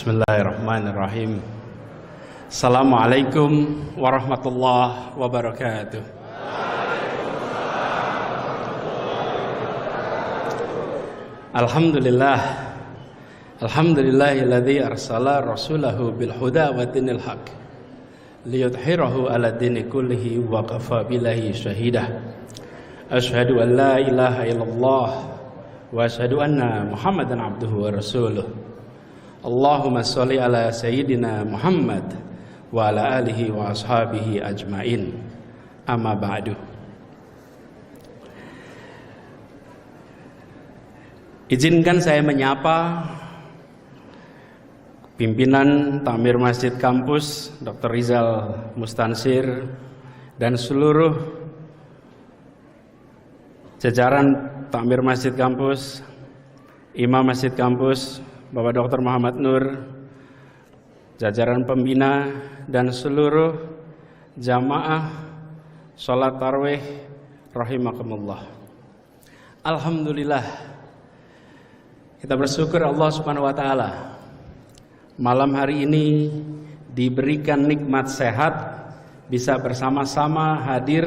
Bismillahirrahmanirrahim. Assalamualaikum warahmatullahi wabarakatuh. Alhamdulillah. Alhamdulillahilladzi arsala rasulahu bil huda wa dinil haq liyudhhirahu ala dini kullihi wa kafa billahi syahida. Asyhadu an la ilaha illallah wa asyhadu anna Muhammadan abduhu wa rasuluh. Allahumma sholli ala sayyidina Muhammad wa ala alihi wa ashabihi ajmain. Amma ba'du. Izinkan saya menyapa pimpinan Takmir Masjid Kampus Dr. Rizal Mustansir dan seluruh jajaran Takmir Masjid Kampus, Imam Masjid Kampus Bapak Dr. Muhammad Nur, jajaran pembina dan seluruh jamaah sholat tarawih rahimakumullah. Alhamdulillah, kita bersyukur Allah Subhanahu wa taala. Malam hari ini diberikan nikmat sehat, bisa bersama-sama hadir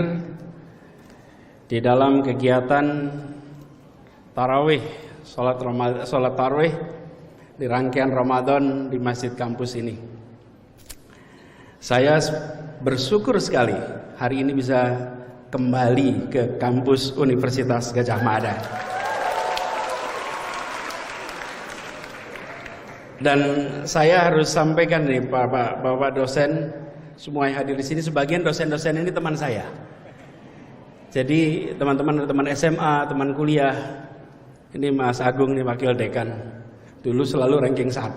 di dalam kegiatan tarawih, sholat tarawih di rangkaian Ramadan di Masjid Kampus ini. Saya bersyukur sekali hari ini bisa kembali ke kampus Universitas Gadjah Mada. Dan saya harus sampaikan nih Bapak dosen semua yang hadir di sini, sebagian dosen-dosen ini teman saya. Jadi teman-teman SMA, teman kuliah. Ini Mas Agung nih wakil dekan. Dulu selalu ranking 1.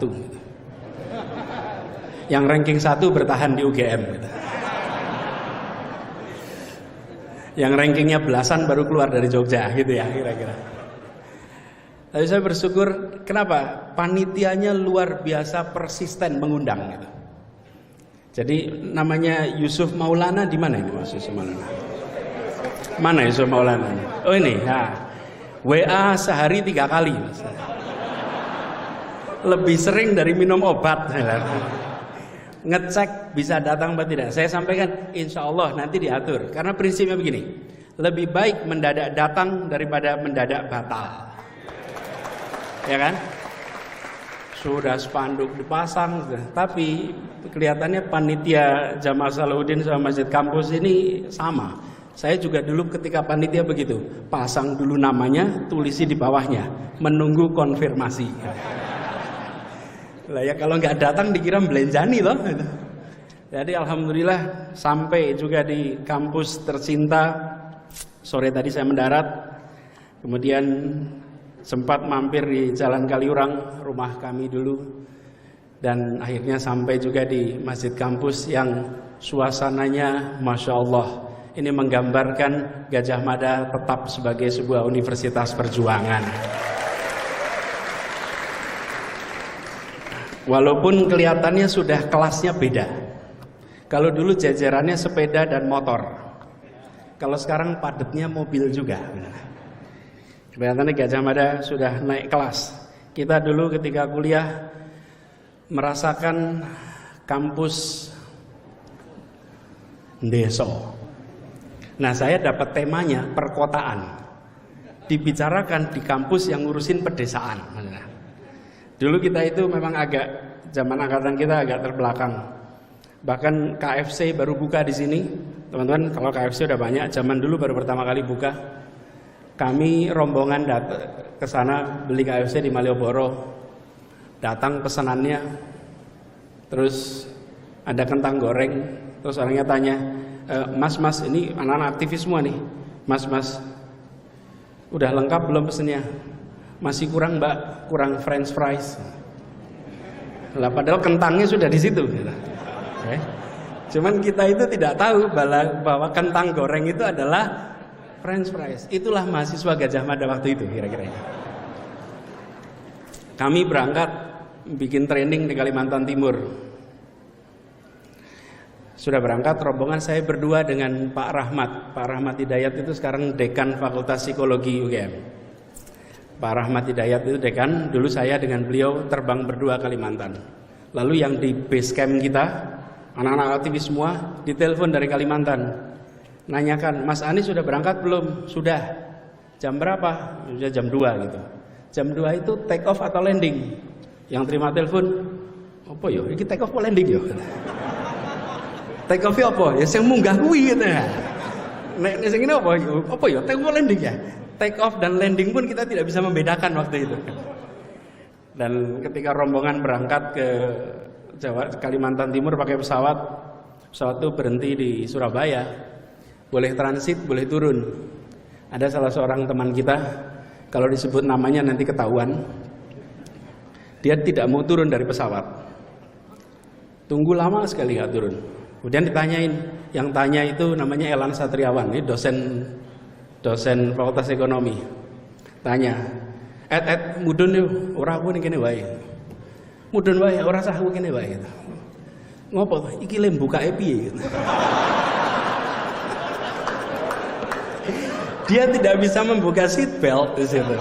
Yang ranking 1 bertahan di UGM. Yang rankingnya belasan baru keluar dari Jogja gitu ya kira-kira. Tapi saya bersyukur, kenapa? Panitianya luar biasa persisten mengundang gitu. Jadi namanya Yusuf Maulana di mana ini Mas Yusuf Maulana? Mana Yusuf Maulana? Oh ini, ya. WA sehari 3 kali Mas. Lebih sering dari minum obat. Ngecek bisa datang atau tidak. Saya sampaikan insya Allah nanti diatur. Karena prinsipnya begini, lebih baik mendadak datang daripada mendadak batal. Ya kan? Sudah spanduk dipasang, tapi kelihatannya panitia Jamaah Salahuddin sama Masjid Kampus ini sama. Saya juga dulu ketika panitia begitu, pasang dulu namanya, tulisi di bawahnya, menunggu konfirmasi. Lah ya kalau nggak datang dikira belenjani loh. Jadi alhamdulillah sampai juga di kampus tercinta. Sore tadi saya mendarat, kemudian sempat mampir di Jalan Kaliurang, rumah kami dulu, dan akhirnya sampai juga di Masjid Kampus yang suasananya Masya Allah. Ini menggambarkan Gadjah Mada tetap sebagai sebuah universitas perjuangan. Walaupun kelihatannya sudah kelasnya beda. Kalau dulu jajarannya sepeda dan motor, kalau sekarang padatnya mobil juga. Kelihatannya Gadjah Mada sudah naik kelas. Kita dulu ketika kuliah merasakan kampus deso. Nah saya dapat temanya perkotaan, dibicarakan di kampus yang ngurusin pedesaan. Dulu kita itu memang agak, zaman angkatan kita agak terbelakang. Bahkan KFC baru buka di sini, teman-teman. Kalau KFC udah banyak, zaman dulu baru pertama kali buka. Kami rombongan ke sana beli KFC di Malioboro. Datang pesanannya, terus ada kentang goreng. Terus orangnya tanya, Mas ini anak-anak aktivis semua nih. Mas, udah lengkap belum pesennya? Masih kurang Mbak, kurang French fries. Lah padahal kentangnya sudah di situ. Cuman kita itu tidak tahu bahwa kentang goreng itu adalah French fries. Itulah mahasiswa Gajah Mada waktu itu kira-kira. Kami berangkat bikin training di Kalimantan Timur. Sudah berangkat rombongan, saya berdua dengan Pak Rahmat. Pak Rahmat Hidayat itu sekarang dekan Fakultas Psikologi UGM. Pak Rahmat Hidayat itu dekan, dulu saya dengan beliau terbang berdua Kalimantan. Lalu yang di base camp kita, anak-anak aktivis semua ditelepon dari Kalimantan. Nanyakan, Mas Anies sudah berangkat belum? Sudah. Jam berapa? Sudah jam 2 gitu. Jam 2 itu take off atau landing? Yang terima telepon, apa yo? Ini take off atau landing yo? Take off apa? Ya sing munggah kuwi gitu ya. Nek sing ngene apa? Apa ya? Take off landing ya. Take off dan landing pun kita tidak bisa membedakan waktu itu. Dan ketika rombongan berangkat ke Kalimantan Timur pakai pesawat itu berhenti di Surabaya. Boleh transit, boleh turun. Ada salah seorang teman kita, kalau disebut namanya nanti ketahuan. Dia tidak mau turun dari pesawat. Tunggu lama sekali nggak turun. Kemudian ditanyain, yang tanya itu namanya Elan Satriawan, ini dosen Fakultas Ekonomi. Tanya, mudun yo, ora aku ning kene wae. Mudun wae, ora sah aku kene wae. Ngopo? Iki lem bukake piye? Dia tidak bisa membuka seat belt di situ.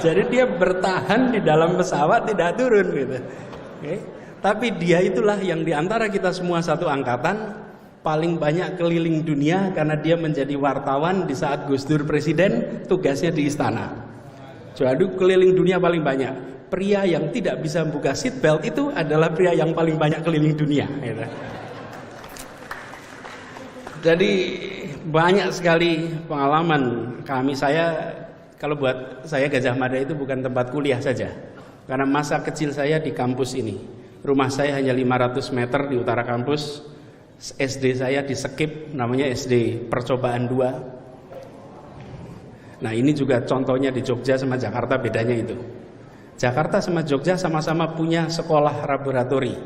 Jadi dia bertahan di dalam pesawat tidak turun gitu. Okay. Tapi dia itulah yang diantara kita semua satu angkatan paling banyak keliling dunia karena dia menjadi wartawan di saat Gus Dur presiden, tugasnya di istana. Jadi keliling dunia paling banyak. Pria yang tidak bisa membuka seat belt itu adalah pria yang paling banyak keliling dunia. Gitu. Jadi banyak sekali pengalaman kami. Kalau buat saya Gajah Mada itu bukan tempat kuliah saja. Karena masa kecil saya di kampus ini. Rumah saya hanya 500 meter di utara kampus. SD saya di Sekip, namanya SD Percobaan 2. Nah ini juga contohnya di Jogja sama Jakarta, bedanya itu. Jakarta sama Jogja sama-sama punya sekolah laboratori.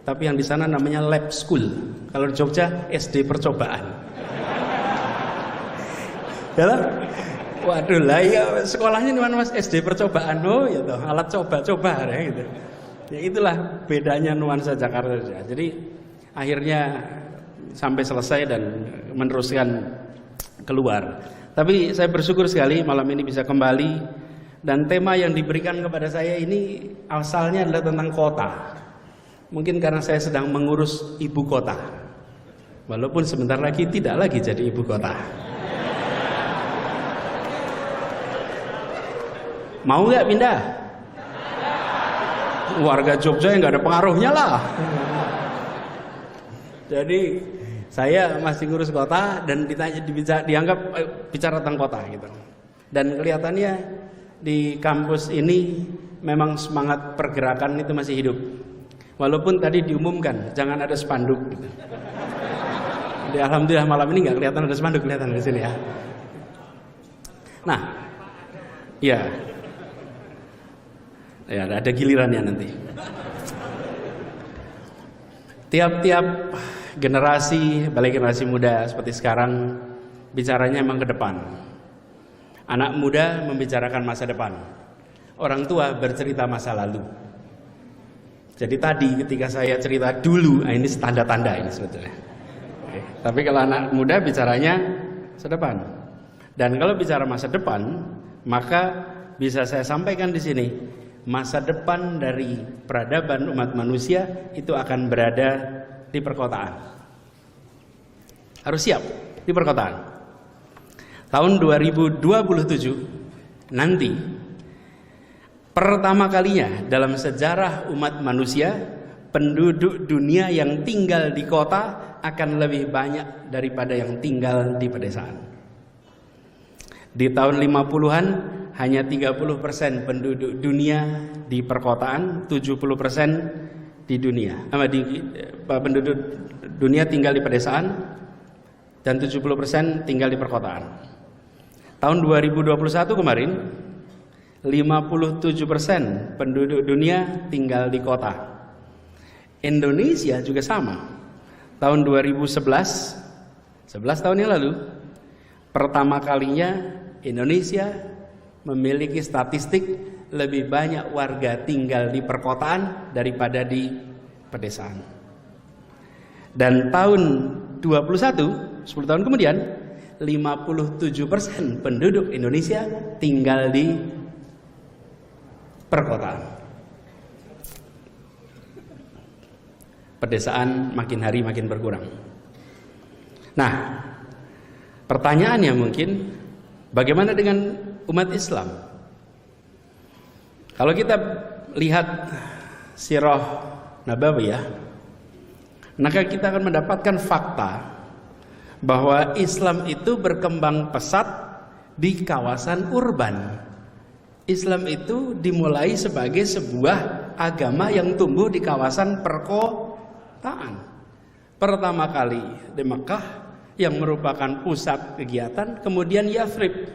Tapi yang di sana namanya lab school. Kalau di Jogja SD Percobaan. Dalam, waduh lah ya sekolahnya di mana Mas? SD Percobaan. Oh ya toh, alat coba-coba ya gitu. Ya itulah bedanya nuansa Jakarta. Jadi akhirnya sampai selesai dan meneruskan keluar. Tapi saya bersyukur sekali malam ini bisa kembali, dan tema yang diberikan kepada saya ini asalnya adalah tentang kota. Mungkin karena saya sedang mengurus ibu kota. Walaupun sebentar lagi tidak lagi jadi ibu kota. Mau nggak pindah? Warga Jogja yang nggak ada pengaruhnya lah. Jadi saya masih ngurus kota dan dianggap bicara tentang kota gitu. Dan kelihatannya di kampus ini memang semangat pergerakan itu masih hidup. Walaupun tadi diumumkan jangan ada spanduk gitu. Jadi alhamdulillah malam ini nggak kelihatan ada spanduk, kelihatan di sini ya. Nah, ya. Ya, ada gilirannya nanti. Tiap-tiap generasi, balik generasi muda seperti sekarang, bicaranya emang ke depan. Anak muda membicarakan masa depan. Orang tua bercerita masa lalu. Jadi tadi ketika saya cerita dulu, ini tanda-tanda ini sebetulnya. Oke. Tapi kalau anak muda bicaranya masa depan. Dan kalau bicara masa depan, maka bisa saya sampaikan di sini. Masa depan dari peradaban umat manusia itu akan berada di perkotaan. Harus siap di perkotaan. Tahun 2027 nanti pertama kalinya dalam sejarah umat manusia, penduduk dunia yang tinggal di kota akan lebih banyak daripada yang tinggal di pedesaan. Di tahun 50-an hanya 30% penduduk dunia di perkotaan, 70% di dunia. Penduduk dunia tinggal di pedesaan dan 70% tinggal di perkotaan. Tahun 2021 kemarin 57% penduduk dunia tinggal di kota. Indonesia juga sama. Tahun 2011, 11 tahun yang lalu, pertama kalinya Indonesia memiliki statistik lebih banyak warga tinggal di perkotaan daripada di pedesaan. Dan tahun 21, 10 tahun kemudian, 57% penduduk Indonesia tinggal di perkotaan. Pedesaan makin hari makin berkurang. Nah, pertanyaannya mungkin, bagaimana dengan umat Islam? Kalau kita lihat sirah Nabawiyah, maka kita akan mendapatkan fakta bahwa Islam itu berkembang pesat di kawasan urban. Islam itu dimulai sebagai sebuah agama yang tumbuh di kawasan perkotaan. Pertama kali di Mekah yang merupakan pusat kegiatan, kemudian Yathrib.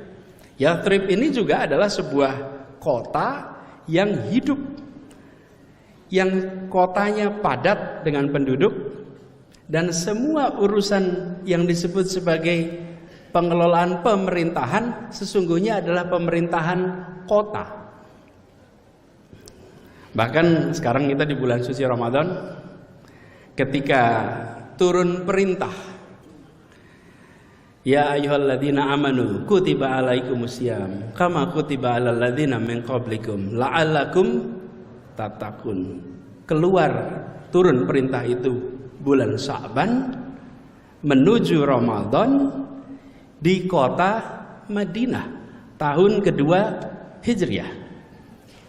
Yathrib ini juga adalah sebuah kota yang hidup, yang kotanya padat dengan penduduk, dan semua urusan yang disebut sebagai pengelolaan pemerintahan sesungguhnya adalah pemerintahan kota. Bahkan sekarang kita di bulan suci Ramadan, ketika turun perintah, ya ayyuhalladzina amanu kutiba alaikumusiyam kama kutiba alal ladzina min qablikum la'allakum tattaqun. Keluar turun perintah itu bulan Sya'ban menuju Ramadan di kota Madinah tahun kedua Hijriah.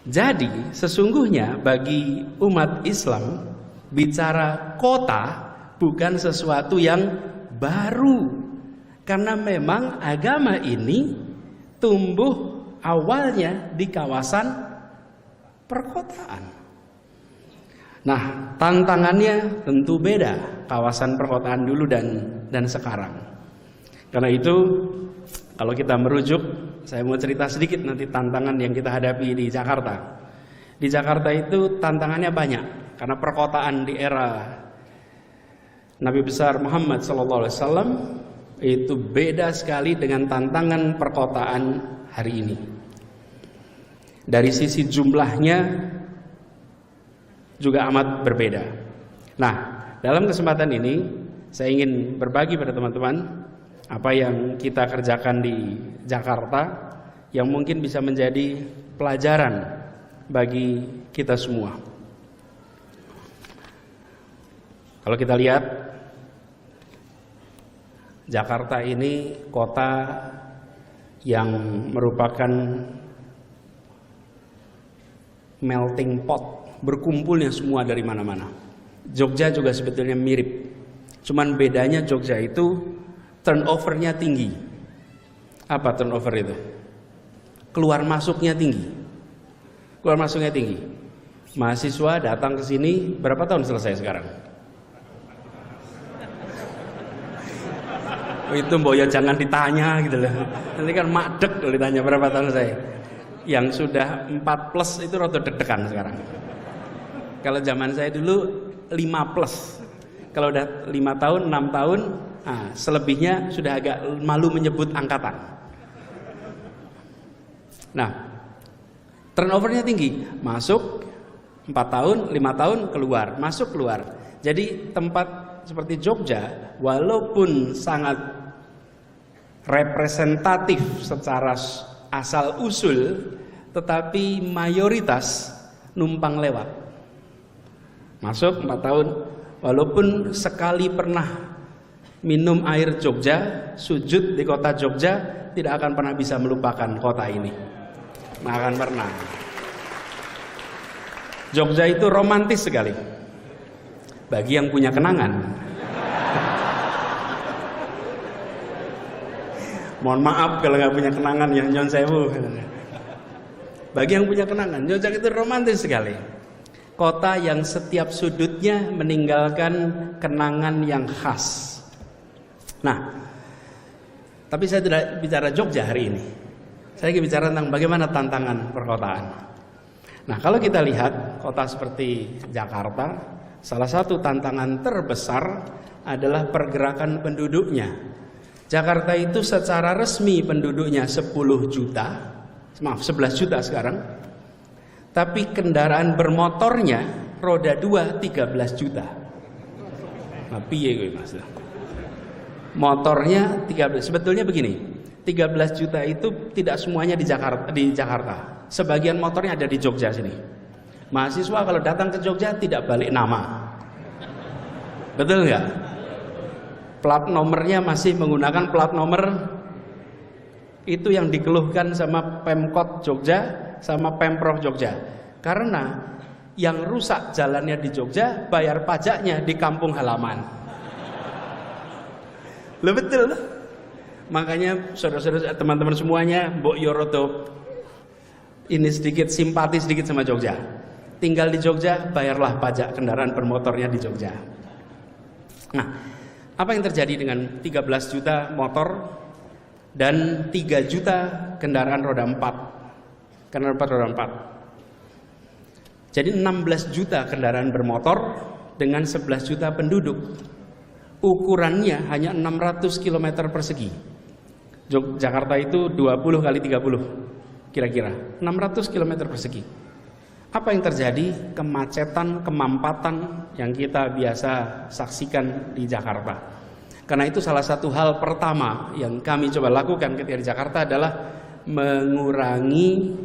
Jadi sesungguhnya bagi umat Islam bicara kota bukan sesuatu yang baru, karena memang agama ini tumbuh awalnya di kawasan perkotaan. Nah, tantangannya tentu beda kawasan perkotaan dulu dan sekarang. Karena itu kalau kita merujuk, saya mau cerita sedikit nanti tantangan yang kita hadapi di Jakarta. Di Jakarta itu tantangannya banyak karena perkotaan di era Nabi besar Muhammad SAW itu beda sekali dengan tantangan perkotaan hari ini. Dari sisi jumlahnya juga amat berbeda. Nah, dalam kesempatan ini saya ingin berbagi pada teman-teman apa yang kita kerjakan di Jakarta yang mungkin bisa menjadi pelajaran bagi kita semua. Kalau kita lihat, Jakarta ini kota yang merupakan melting pot, berkumpulnya semua dari mana-mana. Jogja juga sebetulnya mirip, cuman bedanya Jogja itu turnovernya tinggi. Apa turnover itu? Keluar masuknya tinggi. Keluar masuknya tinggi. Mahasiswa datang ke sini berapa tahun selesai sekarang? Itu mbok ya jangan ditanya gitu loh. Nanti kan makdek kalau ditanya berapa tahun saya. Yang sudah 4+ itu rada deg-degan sekarang. Kalau zaman saya dulu 5+. Kalau udah 5 tahun, 6 tahun, selebihnya sudah agak malu menyebut angkatan. Nah, turnovernya tinggi. Masuk 4 tahun, 5 tahun keluar, masuk keluar. Jadi tempat seperti Jogja walaupun sangat representatif secara asal usul, tetapi mayoritas numpang lewat. Masuk 4 tahun, walaupun sekali pernah minum air Jogja, sujud di kota Jogja, tidak akan pernah bisa melupakan kota ini. Nggak akan pernah. Jogja itu romantis sekali bagi yang punya kenangan. Mohon maaf kalau nggak punya kenangan yang nyon sewu. Bagi yang punya kenangan, Jogja itu romantis sekali. Kota yang setiap sudutnya meninggalkan kenangan yang khas. Nah, tapi saya tidak bicara Jogja hari ini. Saya ingin bicara tentang bagaimana tantangan perkotaan. Nah, kalau kita lihat kota seperti Jakarta, salah satu tantangan terbesar adalah pergerakan penduduknya. Jakarta itu secara resmi penduduknya 10 juta, maaf 11 juta sekarang. Tapi kendaraan bermotornya roda 2 13 juta. Nah, piye gue Mas? Motornya 13. Sebetulnya begini, 13 juta itu tidak semuanya di Jakarta. Sebagian motornya ada di Jogja sini. Mahasiswa kalau datang ke Jogja tidak balik nama. Betul nggak? Plat nomornya masih menggunakan plat nomor itu yang dikeluhkan sama Pemkot Jogja sama Pemprov Jogja. Karena yang rusak jalannya di Jogja, bayar pajaknya di kampung halaman. Loh betul. Makanya saudara-saudara teman-teman semuanya, Mbok Yoroto ini sedikit simpati sedikit sama Jogja. Tinggal di Jogja, bayarlah pajak kendaraan bermotornya di Jogja. Nah, apa yang terjadi dengan 13 juta motor dan 3 juta kendaraan roda 4? Kendaraan roda 4. Jadi 16 juta kendaraan bermotor dengan 11 juta penduduk. Ukurannya hanya 600 km persegi. Jakarta itu 20 kali 30 kira-kira 600 km persegi. Apa yang terjadi? Kemacetan, kemampatan yang kita biasa saksikan di Jakarta. Karena itu salah satu hal pertama yang kami coba lakukan ketika di Jakarta adalah mengurangi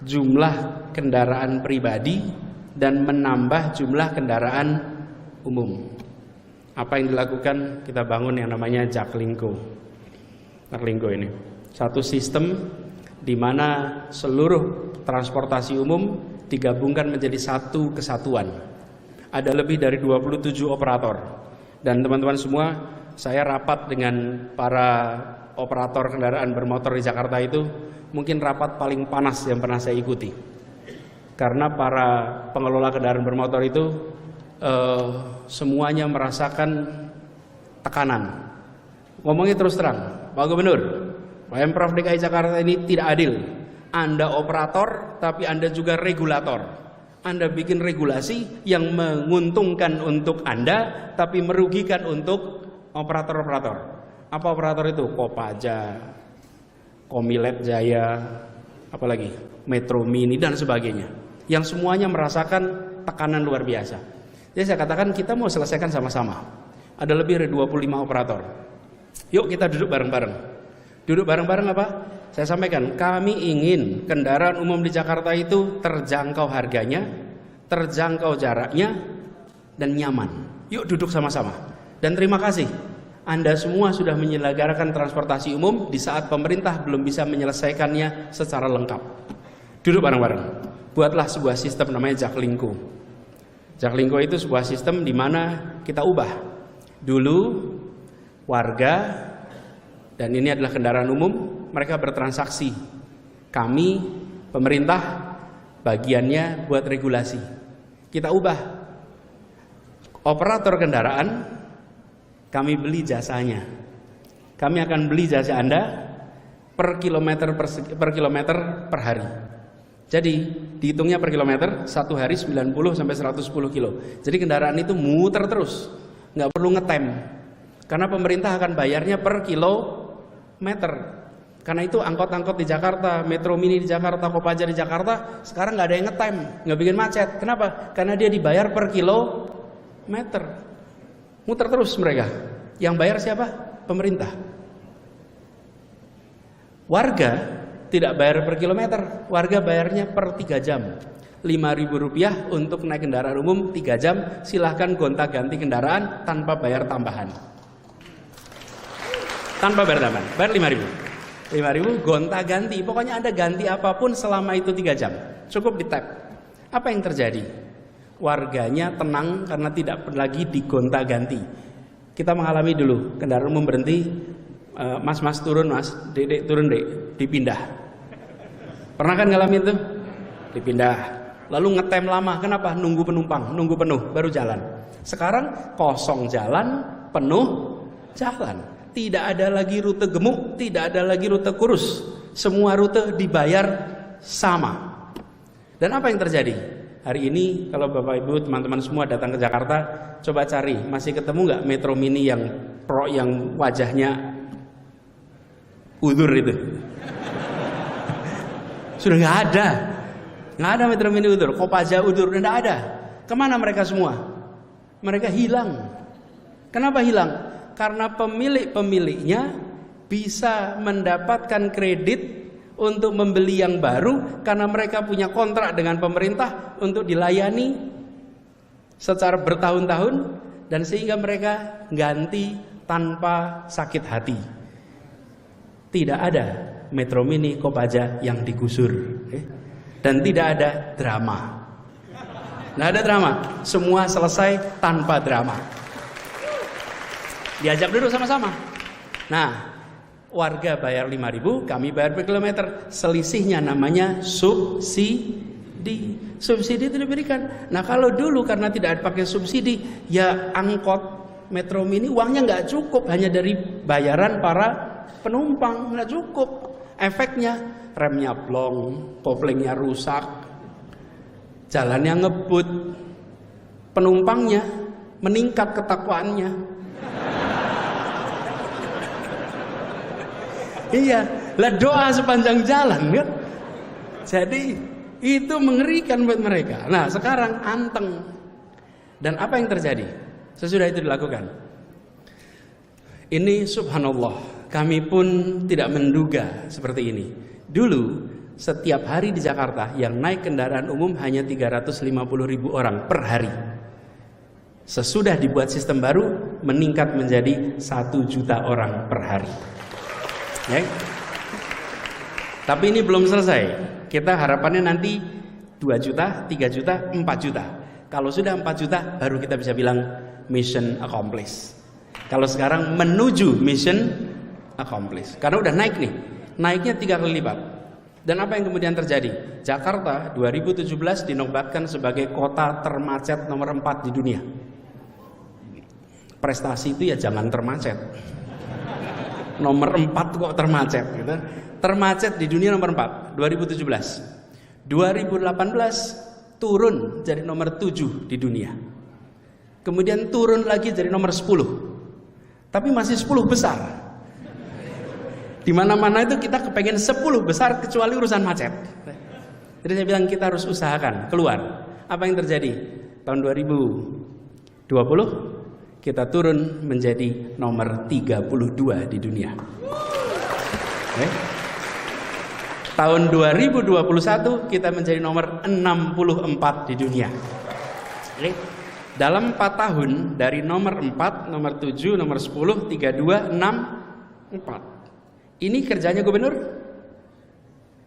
jumlah kendaraan pribadi dan menambah jumlah kendaraan umum. Apa yang dilakukan? Kita bangun yang namanya Jaklingko. Jaklingko ini satu sistem di mana seluruh transportasi umum digabungkan menjadi satu kesatuan. Ada lebih dari 27 operator. Dan teman-teman semua, saya rapat dengan para operator kendaraan bermotor di Jakarta itu mungkin rapat paling panas yang pernah saya ikuti. Karena para pengelola kendaraan bermotor itu semuanya merasakan tekanan. Ngomongnya terus terang, Pak Gubernur, Pemprov DKI Jakarta ini tidak adil. Anda operator, tapi Anda juga regulator. Anda bikin regulasi yang menguntungkan untuk Anda, tapi merugikan untuk operator-operator. Apa operator itu? Kopaja, Komilet Jaya, apalagi Metro Mini dan sebagainya. Yang semuanya merasakan tekanan luar biasa. Jadi saya katakan kita mau selesaikan sama-sama. Ada lebih dari 25 operator. Yuk kita duduk bareng-bareng. Duduk bareng-bareng apa? Saya sampaikan, kami ingin kendaraan umum di Jakarta itu terjangkau harganya, terjangkau jaraknya, dan nyaman. Yuk duduk sama-sama. Dan terima kasih, Anda semua sudah menyelenggarakan transportasi umum di saat pemerintah belum bisa menyelesaikannya secara lengkap. Duduk bareng-bareng. Buatlah sebuah sistem namanya Jaklingko. Jaklingko itu sebuah sistem di mana kita ubah. Dulu warga, dan ini adalah kendaraan umum, mereka bertransaksi. Kami, pemerintah, bagiannya buat regulasi. Kita ubah. Operator kendaraan, kami beli jasanya. Kami akan beli jasa Anda per kilometer per hari. Jadi dihitungnya per kilometer, satu hari 90 sampai 110 kilo. Jadi kendaraan itu muter terus, nggak perlu ngetem. Karena pemerintah akan bayarnya per kilometer. Karena itu angkot-angkot di Jakarta, Metro Mini di Jakarta, Kopaja di Jakarta, sekarang nggak ada yang ngetem, nggak bikin macet. Kenapa? Karena dia dibayar per kilometer. Muter terus mereka. Yang bayar siapa? Pemerintah. Warga tidak bayar per kilometer, warga bayarnya per 3 jam. Rp5.000 untuk naik kendaraan umum 3 jam, silahkan gonta-ganti kendaraan tanpa bayar tambahan. Tanpa bayar tambahan, bayar 5.000 gonta-ganti, pokoknya Anda ganti apapun selama itu 3 jam, cukup di tap. Apa yang terjadi? Warganya tenang karena tidak lagi digonta-ganti. Kita mengalami dulu, kendaraan umum berhenti, mas turun mas, dek turun dek, dipindah. Pernah kan ngalamin itu? Dipindah. Lalu ngetem lama, kenapa? Nunggu penumpang, nunggu penuh, baru jalan. Sekarang kosong jalan, penuh jalan. Tidak ada lagi rute gemuk, tidak ada lagi rute kurus. Semua rute dibayar sama. Dan apa yang terjadi? Hari ini kalau Bapak Ibu teman-teman semua datang ke Jakarta, coba cari, masih ketemu nggak Metro Mini yang pro yang wajahnya udur itu. Sudah nggak ada Metro Mini udur, Kopaja udur, nggak ada. Kemana mereka semua? Mereka hilang. Kenapa hilang? Karena pemiliknya bisa mendapatkan kredit untuk membeli yang baru karena mereka punya kontrak dengan pemerintah untuk dilayani secara bertahun-tahun, dan sehingga mereka ganti tanpa sakit hati. Tidak ada Metro Mini Kopaja yang digusur, dan tidak ada drama. Nggak ada drama, semua selesai tanpa drama. Diajak duduk sama-sama. Nah, warga bayar 5.000, kami bayar per kilometer. Selisihnya namanya subsidi. Subsidi itu diberikan. Nah, kalau dulu karena tidak pakai subsidi, ya angkot Metro Mini uangnya nggak cukup, hanya dari bayaran para penumpang, nggak cukup. Efeknya remnya blong, koplingnya rusak, jalannya ngebut, penumpangnya meningkat ketakwaannya. Iya, lah doa sepanjang jalan kan. Jadi itu mengerikan buat mereka. Nah, sekarang anteng. Dan apa yang terjadi sesudah itu dilakukan? Ini subhanallah, kami pun tidak menduga seperti ini. Dulu setiap hari di Jakarta yang naik kendaraan umum hanya 350.000 orang per hari. Sesudah dibuat sistem baru meningkat menjadi 1 juta orang per hari. Ya. Tapi ini belum selesai. Kita harapannya nanti 2 juta, 3 juta, 4 juta. Kalau sudah 4 juta baru kita bisa bilang mission accomplished. Kalau sekarang menuju mission accomplished. Karena udah naik nih. Naiknya 3 kali lipat. Dan apa yang kemudian terjadi? Jakarta 2017 dinobatkan sebagai kota termacet nomor 4 di dunia. Prestasi itu ya jangan termacet. Nomor 4 kok termacet gitu. Termacet di dunia nomor 4 2017. 2018 turun jadi nomor 7 di dunia. Kemudian turun lagi jadi nomor 10. Tapi masih 10 besar. Di mana-mana itu kita kepengen 10 besar kecuali urusan macet. Jadi saya bilang kita harus usahakan keluar. Apa yang terjadi? Tahun 2020 kita turun menjadi nomor 32 di dunia. Tahun 2021 kita menjadi nomor 64 di dunia. Dalam 4 tahun dari nomor 4, nomor 7, nomor 10, 32, 6, 4. Ini kerjanya gubernur.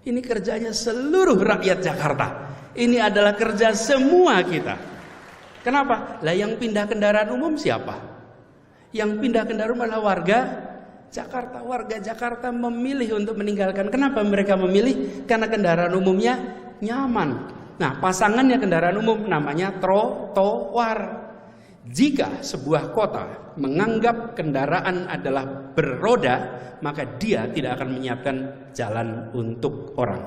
Ini kerjanya seluruh rakyat Jakarta. Ini adalah kerja semua kita. Kenapa? Lah yang pindah kendaraan umum siapa? Yang pindah kendaraan umum adalah warga Jakarta. Warga Jakarta memilih untuk meninggalkan. Kenapa mereka memilih? Karena kendaraan umumnya nyaman. Nah, pasangannya kendaraan umum namanya trotoar. Jika sebuah kota menganggap kendaraan adalah beroda, maka dia tidak akan menyiapkan jalan untuk orang.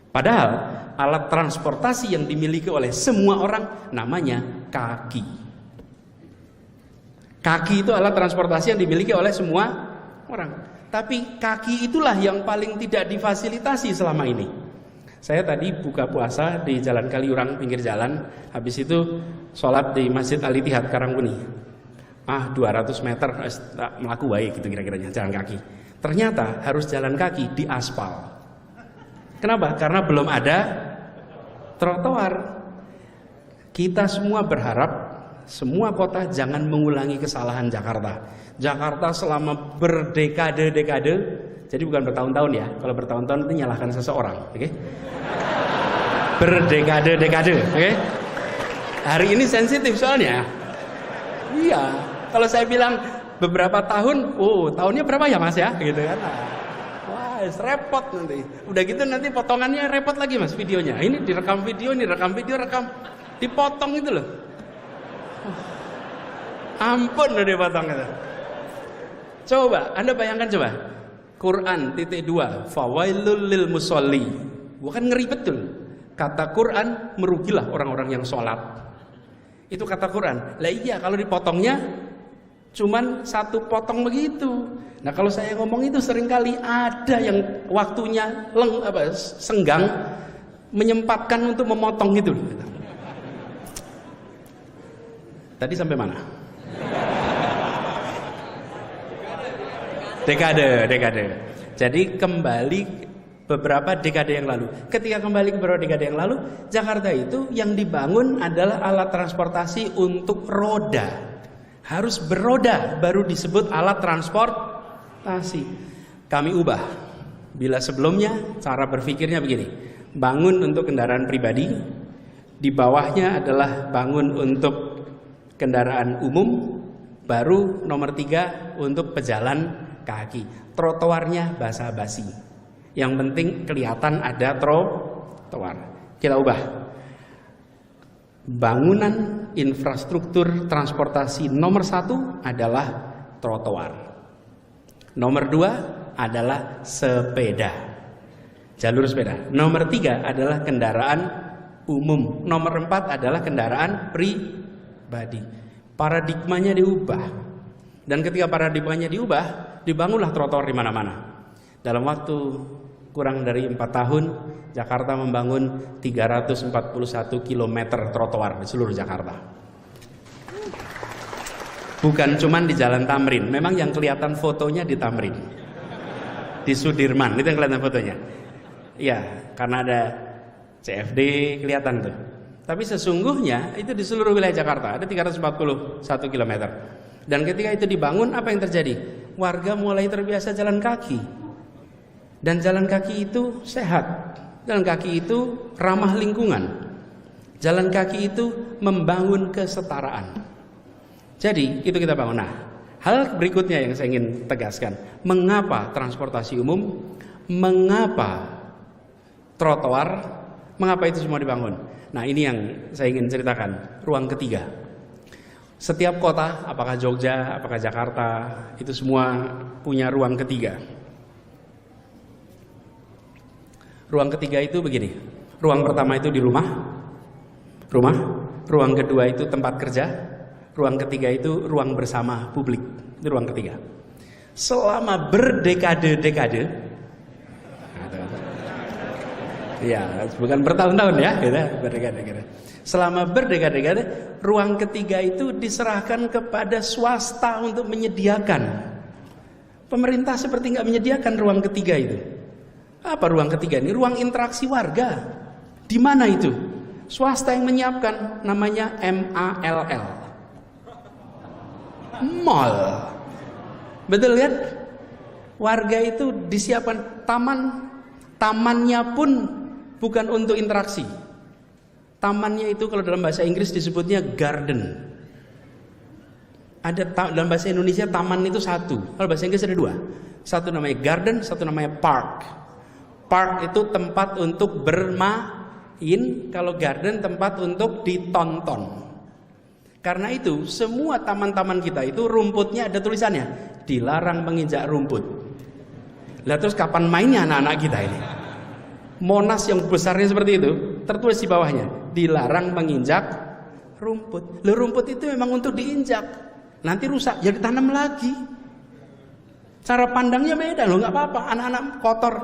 Padahal alat transportasi yang dimiliki oleh semua orang namanya kaki. Kaki itu alat transportasi yang dimiliki oleh semua orang. Tapi kaki itulah yang paling tidak difasilitasi selama ini. Saya tadi buka puasa di Jalan Kaliurang pinggir jalan, habis itu sholat di Masjid Al-Ittihad Karangkuni. 200 meter melaku wae gitu kira-kiranya jalan kaki. Ternyata harus jalan kaki di aspal. Kenapa? Karena belum ada trotoar. Kita semua berharap semua kota jangan mengulangi kesalahan Jakarta. Jakarta selama berdekade-dekade, jadi bukan bertahun-tahun ya. Kalau bertahun-tahun itu nyalahkan seseorang, oke? Berdekade-dekade, oke? Hari ini sensitif soalnya. Iya, kalau saya bilang beberapa tahun, tahunnya berapa ya Mas ya? Gitu kan. Wah, repot nanti. Udah gitu nanti potongannya repot lagi Mas videonya. Ini direkam video, ini rekam video, dipotong itu loh. Ampun udah dipotong itu. Coba, Anda bayangkan coba. Quran .2 Fawailul lil musolli. Bukan ngeri betul. Kata Quran, merugilah orang-orang yang sholat. Itu kata Quran. Lah iya, kalau dipotongnya Cuman satu potong begitu. Nah kalau saya ngomong itu seringkali ada yang waktunya senggang menyempatkan untuk memotong gitu. Tadi sampai mana? Dekade. Jadi kembali beberapa dekade yang lalu. Ketika kembali ke beberapa dekade yang lalu, Jakarta itu yang dibangun adalah alat transportasi untuk roda. Harus beroda baru disebut alat transportasi. Kami ubah. Bila sebelumnya cara berpikirnya begini, bangun untuk kendaraan pribadi, di bawahnya adalah bangun untuk kendaraan umum, baru nomor 3 untuk pejalan kaki. Trotoarnya basa-basi. Yang penting kelihatan ada trotoar. Kita ubah. Bangunan infrastruktur transportasi nomor 1 adalah trotoar. Nomor 2 adalah sepeda, jalur sepeda. Nomor 3 adalah kendaraan umum. Nomor 4 adalah kendaraan pribadi. Paradigmanya diubah. Dan ketika paradigmanya diubah, dibangunlah trotoar di mana-mana. Dalam waktu kurang dari 4 tahun, Jakarta membangun 341 km trotoar di seluruh Jakarta. Bukan cuman di Jalan Tamrin, memang yang kelihatan fotonya di Tamrin, di Sudirman, itu yang kelihatan fotonya. Iya, karena ada CFD kelihatan tuh. Tapi sesungguhnya itu di seluruh wilayah Jakarta ada 341 km. Dan ketika itu dibangun, apa yang terjadi? Warga mulai terbiasa jalan kaki. Dan jalan kaki itu sehat. Jalan kaki itu ramah lingkungan. Jalan kaki itu membangun kesetaraan. Jadi itu kita bangun. Nah, hal berikutnya yang saya ingin tegaskan, mengapa transportasi umum, mengapa trotoar, mengapa itu semua dibangun? Nah, ini yang saya ingin ceritakan, ruang ketiga. Setiap kota, apakah Jogja, apakah Jakarta, itu semua punya ruang ketiga. Ruang ketiga itu begini. Ruang pertama itu di rumah. Ruang kedua itu tempat kerja. Ruang ketiga itu ruang bersama publik. Itu ruang ketiga. Selama berdekade-dekade, ya bukan bertahun-tahun ya, gitu, berdekade-dekade. Selama berdekade-dekade, ruang ketiga itu diserahkan kepada swasta untuk menyediakan. Pemerintah seperti nggak menyediakan ruang ketiga itu. Apa ruang ketiga ini? Ruang interaksi warga. Di mana itu? Swasta yang menyiapkan, namanya MALL. Mall. Betul kan? Warga itu disiapkan tamannya pun bukan untuk interaksi. Tamannya itu kalau dalam bahasa Inggris disebutnya garden. Ada dalam bahasa Indonesia taman itu satu. Kalau bahasa Inggris ada 2. Satu namanya garden, satu namanya park. Park itu tempat untuk bermain, kalau garden tempat untuk ditonton. Karena itu semua taman-taman kita itu rumputnya ada tulisannya, dilarang menginjak rumput. Lah terus kapan mainnya anak-anak kita ini? Monas yang besarnya seperti itu, tertulis di bawahnya, dilarang menginjak rumput. Lah rumput itu memang untuk diinjak, nanti rusak, jadi tanam lagi. Cara pandangnya beda loh, nggak apa-apa. Anak-anak kotor,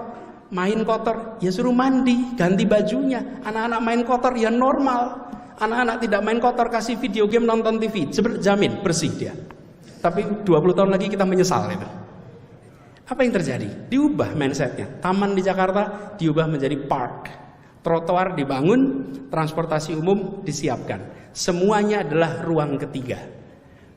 main kotor, ya suruh mandi, ganti bajunya. Anak-anak main kotor, ya normal. Anak-anak tidak main kotor, kasih video game, nonton TV, jamin bersih dia. Tapi 20 tahun lagi kita menyesal itu. Apa yang terjadi? Diubah mindsetnya. Taman di Jakarta diubah menjadi park. Trotoar dibangun, transportasi umum disiapkan. Semuanya adalah ruang ketiga,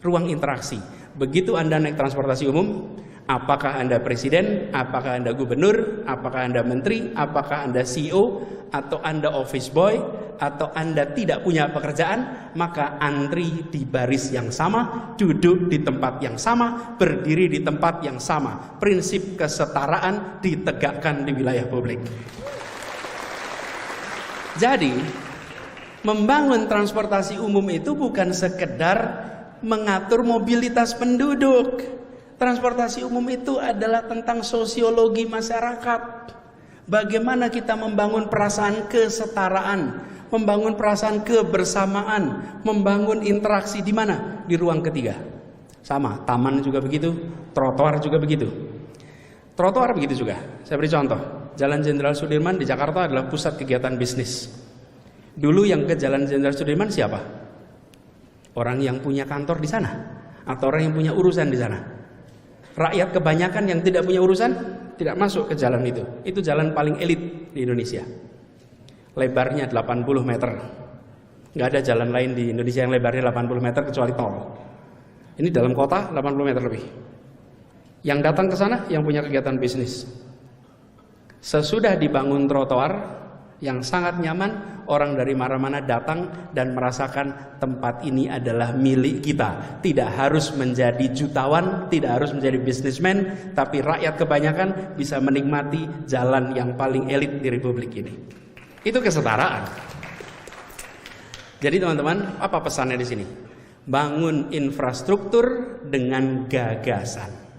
ruang interaksi. Begitu Anda naik transportasi umum, apakah Anda presiden, apakah Anda gubernur, apakah Anda menteri, apakah Anda CEO, atau Anda office boy, atau Anda tidak punya pekerjaan, maka antri di baris yang sama, duduk di tempat yang sama, berdiri di tempat yang sama. Prinsip kesetaraan ditegakkan di wilayah publik. Jadi, membangun transportasi umum itu bukan sekedar mengatur mobilitas penduduk. Transportasi umum itu adalah tentang sosiologi masyarakat. Bagaimana kita membangun perasaan kesetaraan, membangun perasaan kebersamaan, membangun interaksi di mana? Di ruang ketiga. Sama, taman juga begitu, trotoar juga begitu. Trotoar begitu juga. Saya beri contoh. Jalan Jenderal Sudirman di Jakarta adalah pusat kegiatan bisnis. Dulu yang ke Jalan Jenderal Sudirman siapa? Orang yang punya kantor di sana atau orang yang punya urusan di sana. Rakyat kebanyakan yang tidak punya urusan tidak masuk ke jalan itu. Itu jalan paling elit di Indonesia. Lebarnya 80 meter. Nggak ada jalan lain di Indonesia yang lebarnya 80 meter kecuali tol. Ini dalam kota 80 meter lebih. Yang datang ke sana yang punya kegiatan bisnis. Sesudah dibangun trotoar yang sangat nyaman, orang dari mana-mana datang dan merasakan tempat ini adalah milik kita. Tidak harus menjadi jutawan, tidak harus menjadi bisnismen, tapi rakyat kebanyakan bisa menikmati jalan yang paling elit di Republik ini. Itu kesetaraan. Jadi teman-teman, apa pesannya di sini? Bangun infrastruktur dengan gagasan.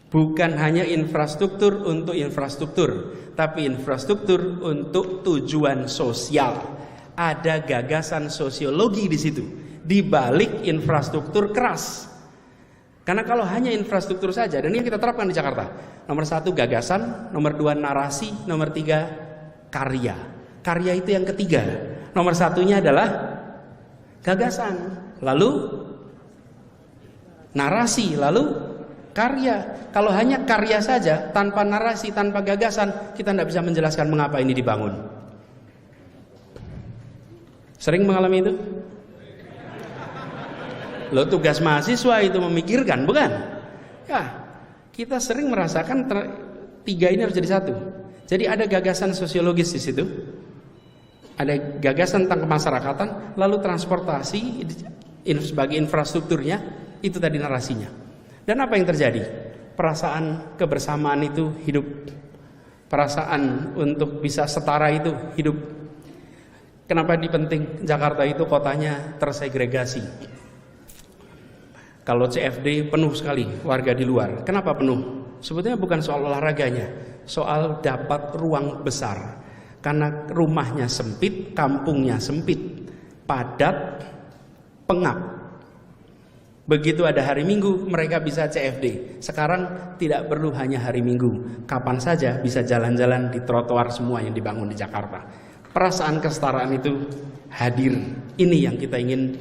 Bukan hanya infrastruktur untuk infrastruktur, tapi infrastruktur untuk tujuan sosial. Ada gagasan sosiologi di situ, di balik infrastruktur keras. Karena kalau hanya infrastruktur saja, dan ini yang kita terapkan di Jakarta. Nomor 1 gagasan, nomor 2 narasi, nomor 3 karya. Karya itu yang ketiga. Nomor 1-nya adalah gagasan, lalu narasi, lalu karya. Kalau hanya karya saja, tanpa narasi, tanpa gagasan, kita tidak bisa menjelaskan mengapa ini dibangun. Sering mengalami itu? Loh, tugas mahasiswa itu memikirkan, bukan? Ya, kita sering merasakan tiga ini harus jadi satu. Jadi ada gagasan sosiologis di situ, ada gagasan tentang kemasyarakatan, lalu transportasi sebagai infrastrukturnya, itu tadi narasinya. Dan apa yang terjadi? Perasaan kebersamaan itu hidup. Perasaan untuk bisa setara itu hidup. Kenapa penting? Jakarta itu kotanya tersegregasi. Kalau CFD penuh sekali warga di luar. Kenapa penuh? Sebetulnya bukan soal olahraganya, soal dapat ruang besar. Karena rumahnya sempit, kampungnya sempit, padat, pengap. Begitu ada hari Minggu, mereka bisa CFD. Sekarang tidak perlu hanya hari Minggu. Kapan saja bisa jalan-jalan di trotoar semua yang dibangun di Jakarta. Perasaan kesetaraan itu hadir. Ini yang kita ingin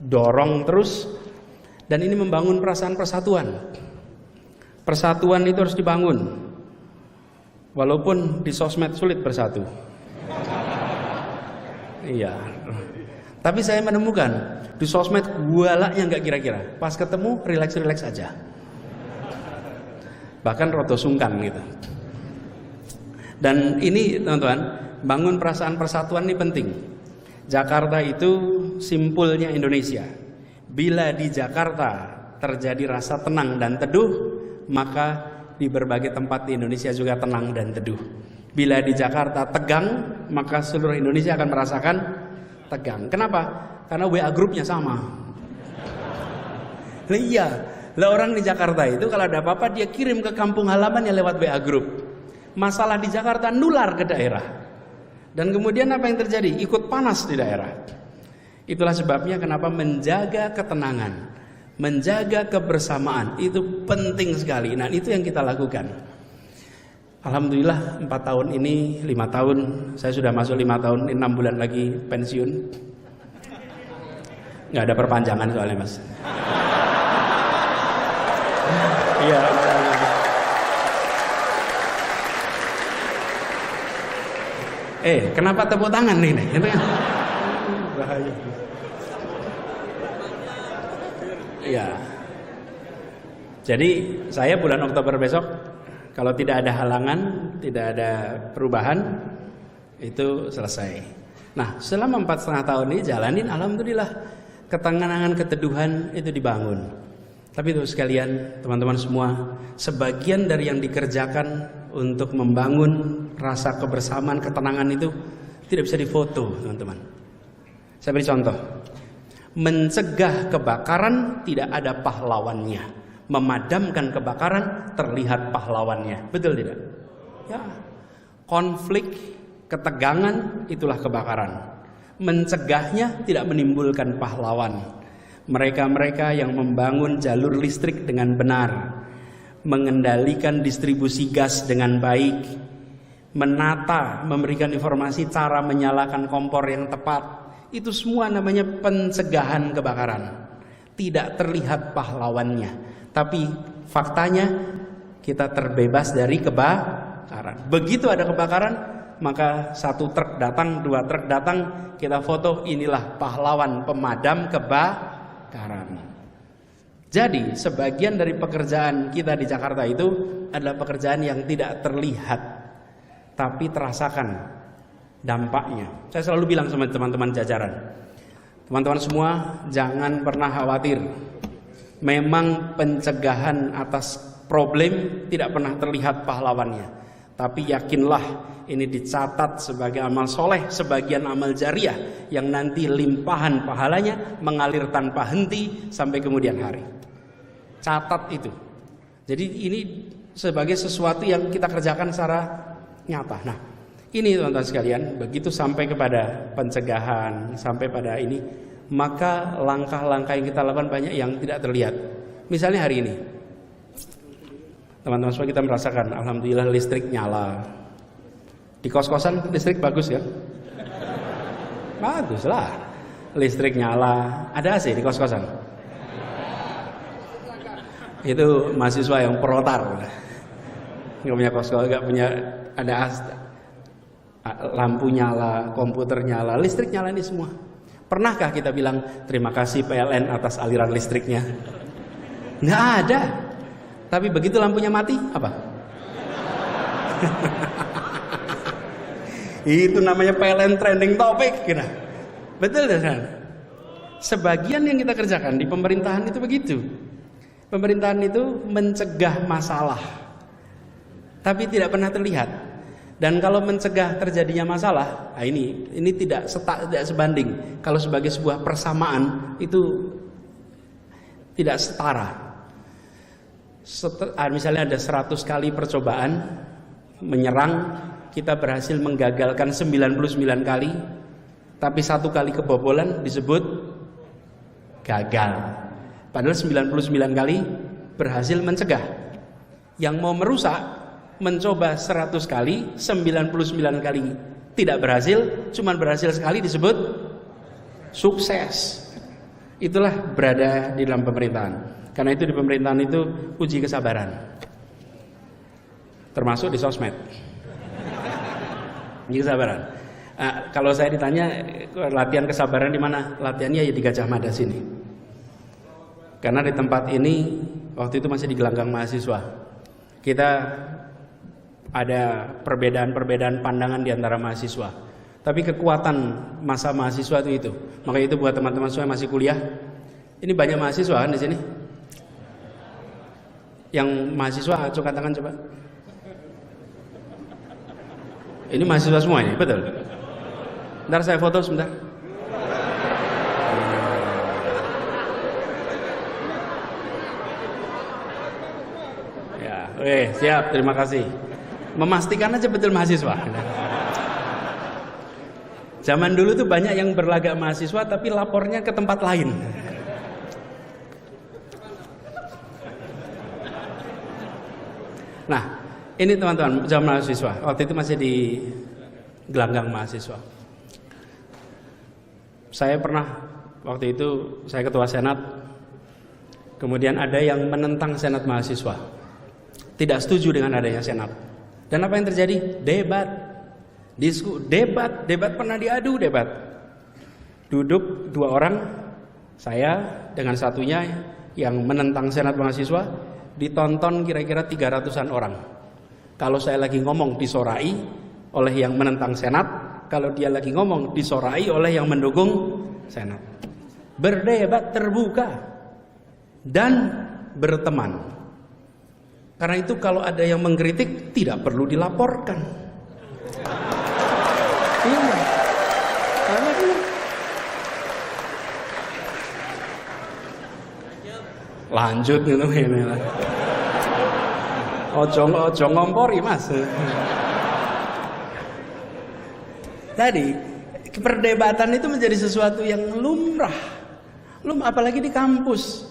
dorong terus. Dan ini membangun perasaan persatuan. Persatuan itu harus dibangun. Walaupun di sosmed sulit bersatu. Iya. Tapi saya menemukan di sosmed gualaknya nggak kira-kira. Pas ketemu relax-relax aja. Bahkan roto sungkan gitu. Dan ini teman-teman, bangun perasaan persatuan ini penting. Jakarta itu simpulnya Indonesia. Bila di Jakarta terjadi rasa tenang dan teduh, maka di berbagai tempat di Indonesia juga tenang dan teduh. Bila di Jakarta tegang, maka seluruh Indonesia akan merasakan tegang. Kenapa? Karena WA grupnya sama. Iya, lah orang di Jakarta itu kalau ada apa-apa dia kirim ke kampung halamannya lewat WA grup. Masalah di Jakarta nular ke daerah. Dan kemudian apa yang terjadi? Ikut panas di daerah. Itulah sebabnya kenapa menjaga ketenangan, menjaga kebersamaan itu penting sekali. Nah, itu yang kita lakukan. Alhamdulillah 4 tahun ini, 5 tahun, saya sudah masuk 5 tahun, 6 bulan lagi pensiun. Nggak ada perpanjangan soalnya, Mas. Iya. Kenapa tepuk tangan nih? Bahaya. Iya. Jadi saya bulan Oktober besok, kalau tidak ada halangan, tidak ada perubahan, itu selesai. Nah, selama 4,5 tahun ini jalanin, alhamdulillah ketenangan, keteduhan itu dibangun. Tapi itu sekalian, teman-teman semua, sebagian dari yang dikerjakan untuk membangun rasa kebersamaan, ketenangan itu tidak bisa difoto, teman-teman. Saya beri contoh. Mencegah kebakaran tidak ada pahlawannya. Memadamkan kebakaran terlihat pahlawannya. Betul tidak? Ya. Konflik, ketegangan itulah kebakaran. Mencegahnya tidak menimbulkan pahlawan. Mereka-mereka yang membangun jalur listrik dengan benar, mengendalikan distribusi gas dengan baik, menata, memberikan informasi cara menyalakan kompor yang tepat, itu semua namanya pencegahan kebakaran. Tidak terlihat pahlawannya, tapi faktanya kita terbebas dari kebakaran. Begitu ada kebakaran, maka 1 truk datang, 2 truk datang, kita foto, inilah pahlawan pemadam kebakaran. Jadi sebagian dari pekerjaan kita di Jakarta itu adalah pekerjaan yang tidak terlihat, tapi terasakan dampaknya. Saya selalu bilang sama teman-teman jajaran, teman-teman semua jangan pernah khawatir. Memang pencegahan atas problem tidak pernah terlihat pahlawannya, tapi yakinlah ini dicatat sebagai amal soleh, sebagian amal jariah yang nanti limpahan pahalanya mengalir tanpa henti sampai kemudian hari. Catat itu. Jadi ini sebagai sesuatu yang kita kerjakan secara nyata. Nah, ini teman-teman sekalian, begitu sampai kepada pencegahan, sampai pada ini, maka langkah-langkah yang kita lakukan banyak yang tidak terlihat. Misalnya hari ini, teman-teman semua kita merasakan, alhamdulillah listrik nyala. Di kos-kosan listrik bagus ya? Bagus lah. Listrik nyala. Ada AC di kos-kosan? Itu mahasiswa yang protar. Nggak punya kos-kosan, nggak punya, ada lampu nyala, komputer nyala, listrik nyala, ini semua. Pernahkah kita bilang terima kasih PLN atas aliran listriknya? Nggak ada. Tapi begitu lampunya mati, apa? Itu namanya PLN trending topic, gitu. Betul kan? Sebagian yang kita kerjakan di pemerintahan itu begitu. Pemerintahan itu mencegah masalah, tapi tidak pernah terlihat. Dan kalau mencegah terjadinya masalah, nah ini tidak sebanding. Kalau sebagai sebuah persamaan itu tidak setara. Misalnya ada 100 kali percobaan menyerang, kita berhasil menggagalkan 99 kali, tapi 1 kali kebobolan disebut gagal. Padahal 99 kali berhasil mencegah. Yang mau merusak mencoba 100 kali, 99 kali tidak berhasil, cuma berhasil sekali disebut sukses. Itulah berada di dalam pemerintahan. Karena itu di pemerintahan itu uji kesabaran, termasuk di sosmed. Uji kesabaran. Kalau saya ditanya latihan kesabaran di mana? Latihannya ya di Gajah Mada sini. Karena di tempat ini waktu itu masih di gelanggang mahasiswa. Kita ada perbedaan-perbedaan pandangan di antara mahasiswa. Tapi kekuatan masa mahasiswa itu. Maka itu buat teman-teman semua yang masih kuliah. Ini banyak mahasiswa kan di sini. Yang mahasiswa angkat tangan coba. Ini mahasiswa semua ini, betul. Ntar saya foto sebentar. Ya, oke, siap, terima kasih. Memastikan aja betul mahasiswa. Zaman dulu tuh banyak yang berlagak mahasiswa tapi lapornya ke tempat lain. Nah, ini teman-teman zaman mahasiswa. Waktu itu masih di gelanggang mahasiswa. Saya pernah waktu itu saya ketua senat. Kemudian ada yang menentang senat mahasiswa. Tidak setuju dengan adanya senat. Dan apa yang terjadi? Debat. Debat pernah diadu debat. Duduk 2 orang, saya dengan satunya yang menentang senat mahasiswa, ditonton kira-kira 300-an orang. Kalau saya lagi ngomong disorai oleh yang menentang senat, kalau dia lagi ngomong disorai oleh yang mendukung senat. Berdebat terbuka dan berteman. Karena itu kalau ada yang mengkritik tidak perlu dilaporkan. Iya. Karena dia lanjut gitu ini lah. Ojo ngompori mas. Tadi perdebatan itu menjadi sesuatu yang lumrah. apalagi di kampus.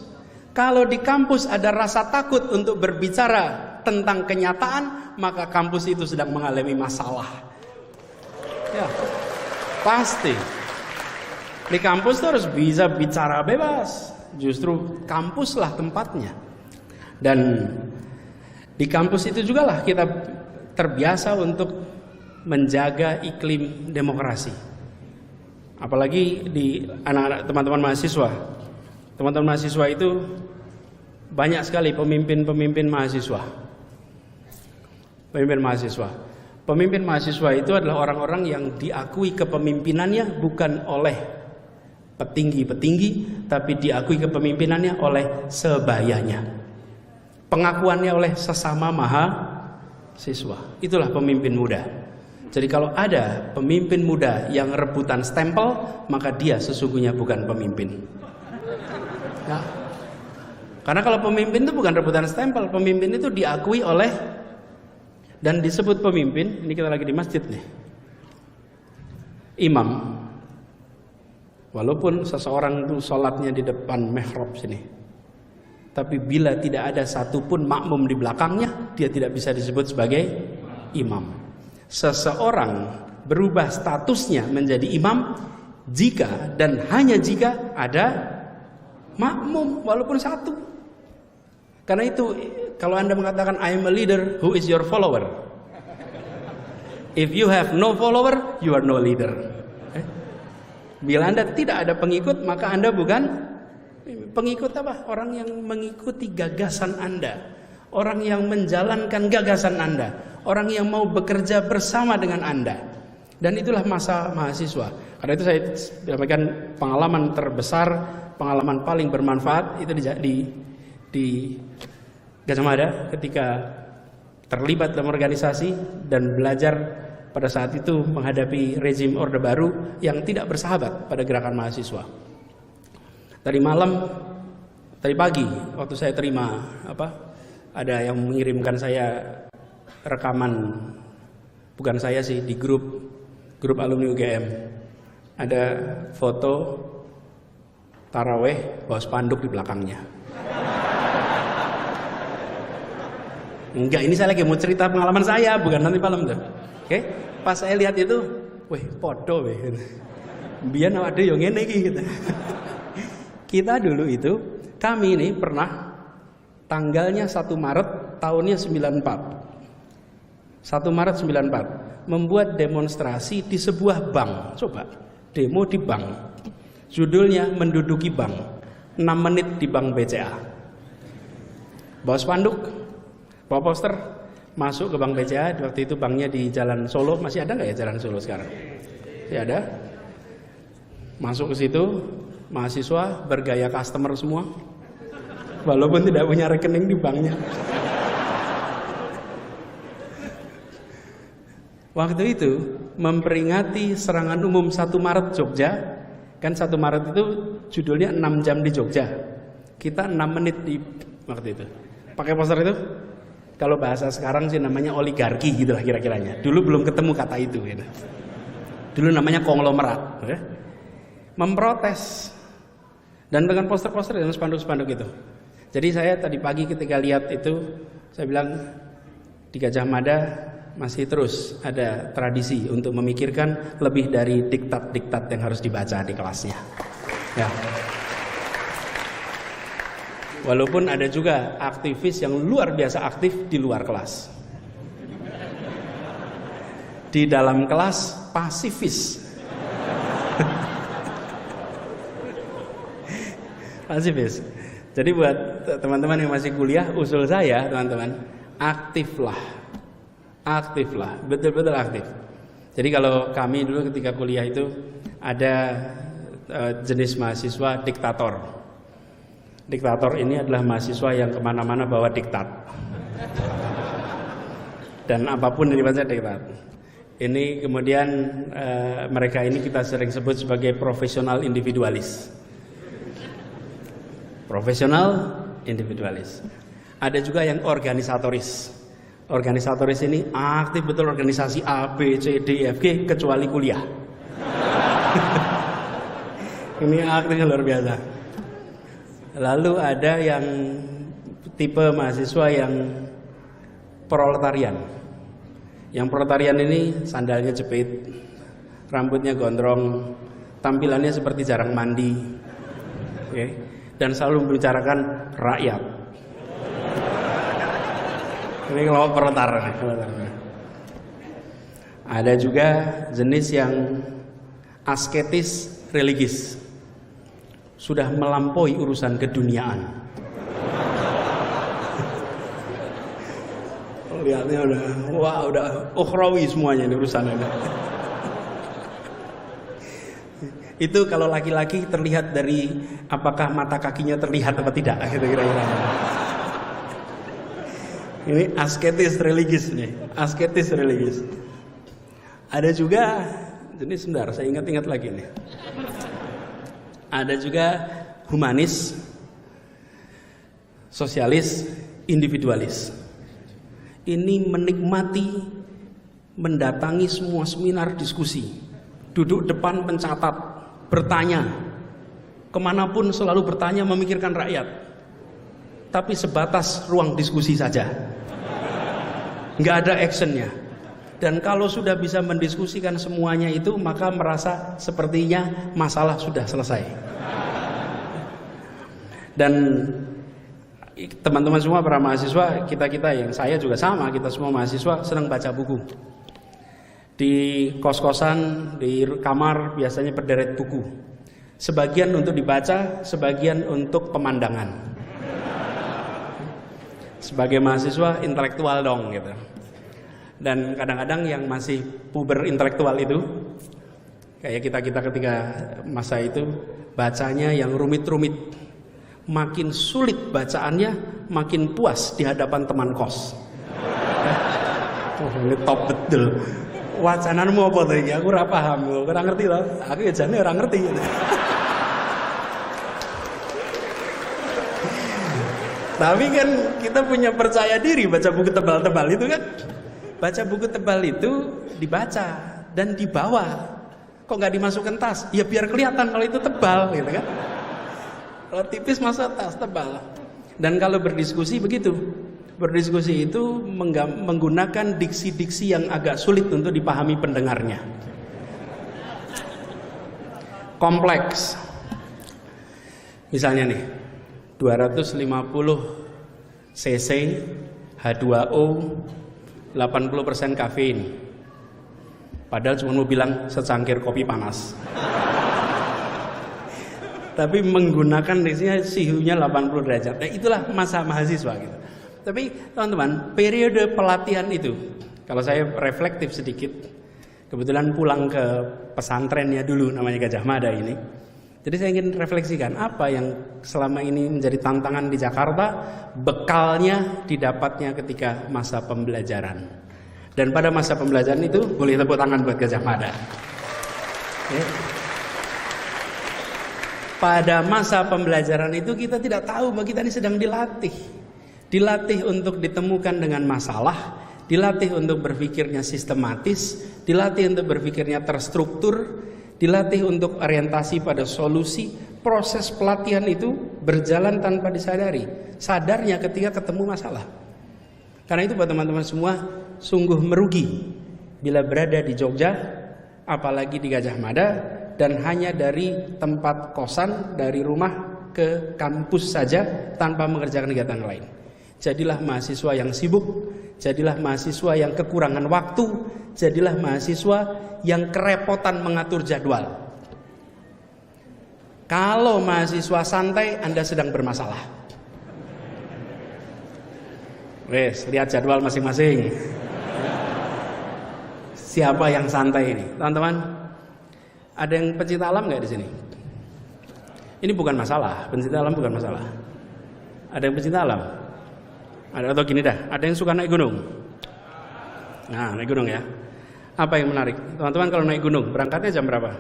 Kalau di kampus ada rasa takut untuk berbicara tentang kenyataan, maka kampus itu sedang mengalami masalah. Ya, pasti. Di kampus tuh harus bisa bicara bebas. Justru kampuslah tempatnya. Dan di kampus itu juga lah kita terbiasa untuk menjaga iklim demokrasi. Apalagi di anak-anak teman-teman mahasiswa. Teman-teman mahasiswa itu banyak sekali pemimpin-pemimpin mahasiswa. Pemimpin mahasiswa. Pemimpin mahasiswa itu adalah orang-orang yang diakui kepemimpinannya bukan oleh petinggi-petinggi, tapi diakui kepemimpinannya oleh sebayanya. Pengakuannya oleh sesama mahasiswa. Itulah pemimpin muda. Jadi kalau ada pemimpin muda yang rebutan stempel, maka dia sesungguhnya bukan pemimpin. Nah, karena kalau pemimpin itu bukan rebutan stempel, pemimpin itu diakui oleh dan disebut pemimpin. Ini kita lagi di masjid nih. Imam. Walaupun seseorang itu sholatnya di depan mihrab sini, tapi bila tidak ada satupun makmum di belakangnya, dia tidak bisa disebut sebagai imam. Seseorang berubah statusnya menjadi imam jika dan hanya jika ada makmum walaupun satu. Karena itu kalau Anda mengatakan I am a leader, who is your follower? If you have no follower, you are no leader. Bila Anda tidak ada pengikut, maka Anda bukan pengikut apa? Orang yang mengikuti gagasan Anda, orang yang menjalankan gagasan Anda, orang yang mau bekerja bersama dengan Anda. Dan itulah masa mahasiswa. Karena itu saya sampaikan pengalaman terbesar, pengalaman paling bermanfaat itu di Gajah Mada ketika terlibat dalam organisasi dan belajar pada saat itu menghadapi rezim Orde Baru yang tidak bersahabat pada gerakan mahasiswa. Tadi pagi waktu saya terima ada yang mengirimkan saya rekaman, bukan saya sih, di grup alumni UGM. Ada foto taraweh bawa spanduk di belakangnya. Enggak, ini saya lagi mau cerita pengalaman saya, bukan nanti malam tuh. Oke, pas saya lihat itu, weh podo weh. Biar ada yang ngene iki gitu. Kita dulu itu, kami ini pernah tanggalnya 1 Maret tahunnya 94. 1 Maret 94 membuat demonstrasi di sebuah bank. Coba, demo di bank. Judulnya menduduki bank. 6 menit di bank BCA. Bawa spanduk, bawa poster, masuk ke bank BCA. Waktu itu banknya di Jalan Solo. Masih ada nggak ya Jalan Solo sekarang? Masih ada. Masuk ke situ, mahasiswa bergaya customer semua, walaupun tidak punya rekening di banknya. Waktu itu memperingati serangan umum 1 Maret Jogja. Kan 1 Maret itu judulnya 6 jam di Jogja. Kita 6 menit di waktu itu. Pakai poster itu. Kalau bahasa sekarang sih namanya oligarki gitu lah kira-kiranya. Dulu belum ketemu kata itu gitu. Dulu namanya konglomerat ya. Memprotes. Dan dengan poster-poster dan spanduk-spanduk itu. Jadi saya tadi pagi ketika lihat itu, saya bilang di Gajah Mada masih terus ada tradisi untuk memikirkan lebih dari diktat-diktat yang harus dibaca di kelasnya. Ya. Walaupun ada juga aktivis yang luar biasa aktif di luar kelas. Di dalam kelas pasifis. Pasifis. Jadi buat teman-teman yang masih kuliah, usul saya teman-teman, aktiflah, betul-betul aktif. Jadi kalau kami dulu ketika kuliah itu ada jenis mahasiswa diktator. Diktator ini adalah mahasiswa yang kemana-mana bawa diktat. Dan apapun yang dibaca diktat. Ini kemudian mereka ini kita sering sebut sebagai profesional individualis. Profesional individualis. Ada juga yang organisatoris. Organisatoris ini aktif betul organisasi A, B, C, D, F, G kecuali kuliah. Ini aktifnya luar biasa. Lalu ada yang tipe mahasiswa yang proletarian. Yang proletarian ini sandalnya jepit, rambutnya gondrong, tampilannya seperti jarang mandi, okay? Dan selalu membicarakan rakyat. Ini kelompok proletar. Ada juga jenis yang asketis religis, sudah melampaui urusan keduniaan. Lihatnya udah ukhrawi semuanya ini urusannya. Itu kalau laki-laki terlihat dari apakah mata kakinya terlihat apa tidak, gitu kira-kira. Ini asketis religis nih, asketis religis. Ada juga jenis, sebentar saya ingat-ingat lagi nih. Ada juga humanis, sosialis, individualis. Ini menikmati mendatangi semua seminar diskusi, duduk depan pencatat, bertanya, kemanapun selalu bertanya, memikirkan rakyat. Tapi sebatas ruang diskusi saja, nggak ada actionnya. Dan kalau sudah bisa mendiskusikan semuanya itu, maka merasa sepertinya masalah sudah selesai. Dan teman-teman semua para mahasiswa, kita yang saya juga sama, kita semua mahasiswa senang baca buku. Di kos-kosan, di kamar biasanya berderet buku. Sebagian untuk dibaca, sebagian untuk pemandangan. Sebagai mahasiswa intelektual dong gitu. Dan kadang-kadang yang masih puber intelektual itu, kayak kita ketika masa itu, bacanya yang rumit-rumit. Makin sulit bacaannya, makin puas di hadapan teman kos. Oh, ini top betul. Wacananmu apa tuh ini? Aku ora paham, ora ngerti loh. Aku ya jane ora ngerti. Tapi kan kita punya percaya diri baca buku tebal-tebal itu kan. Baca buku tebal itu dibaca dan dibawa. Kok nggak dimasukkan tas? Ya biar kelihatan kalau itu tebal gitu kan. Kalau tipis masa tas, tebal. Dan kalau berdiskusi begitu. Berdiskusi itu menggunakan diksi-diksi yang agak sulit untuk dipahami pendengarnya. Kompleks. Misalnya nih, 250 cc H2O 80% kafein. Padahal cuma mau bilang secangkir kopi panas. Tapi menggunakan diksinya suhunya 80 derajat. Nah, itulah masa mahasiswa gitu. Tapi teman-teman, periode pelatihan itu, kalau saya reflektif sedikit, kebetulan pulang ke pesantrennya dulu namanya Gajah Mada ini. Jadi saya ingin refleksikan apa yang selama ini menjadi tantangan di Jakarta, bekalnya didapatnya ketika masa pembelajaran. Dan pada masa pembelajaran itu boleh tepuk tangan buat Gajah Mada. Ya. Pada masa pembelajaran itu kita tidak tahu bahwa kita ini sedang dilatih. Dilatih untuk ditemukan dengan masalah, dilatih untuk berpikirnya sistematis, dilatih untuk berpikirnya terstruktur, dilatih untuk orientasi pada solusi. Proses pelatihan itu berjalan tanpa disadari. Sadarnya ketika ketemu masalah. Karena itu buat teman-teman semua, sungguh merugi bila berada di Jogja, apalagi di Gajah Mada, dan hanya dari tempat kosan, dari rumah ke kampus saja tanpa mengerjakan kegiatan lain. Jadilah mahasiswa yang sibuk, jadilah mahasiswa yang kekurangan waktu, jadilah mahasiswa yang kerepotan mengatur jadwal. Kalau mahasiswa santai, Anda sedang bermasalah. Wes, lihat jadwal masing-masing. Siapa yang santai ini, teman-teman? Ada yang pencinta alam nggak di sini? Ini bukan masalah, pencinta alam bukan masalah. Ada yang pencinta alam? Ada, atau gini dah, ada yang suka naik gunung? Nah, naik gunung ya. Apa yang menarik? Teman-teman kalau naik gunung, berangkatnya jam berapa?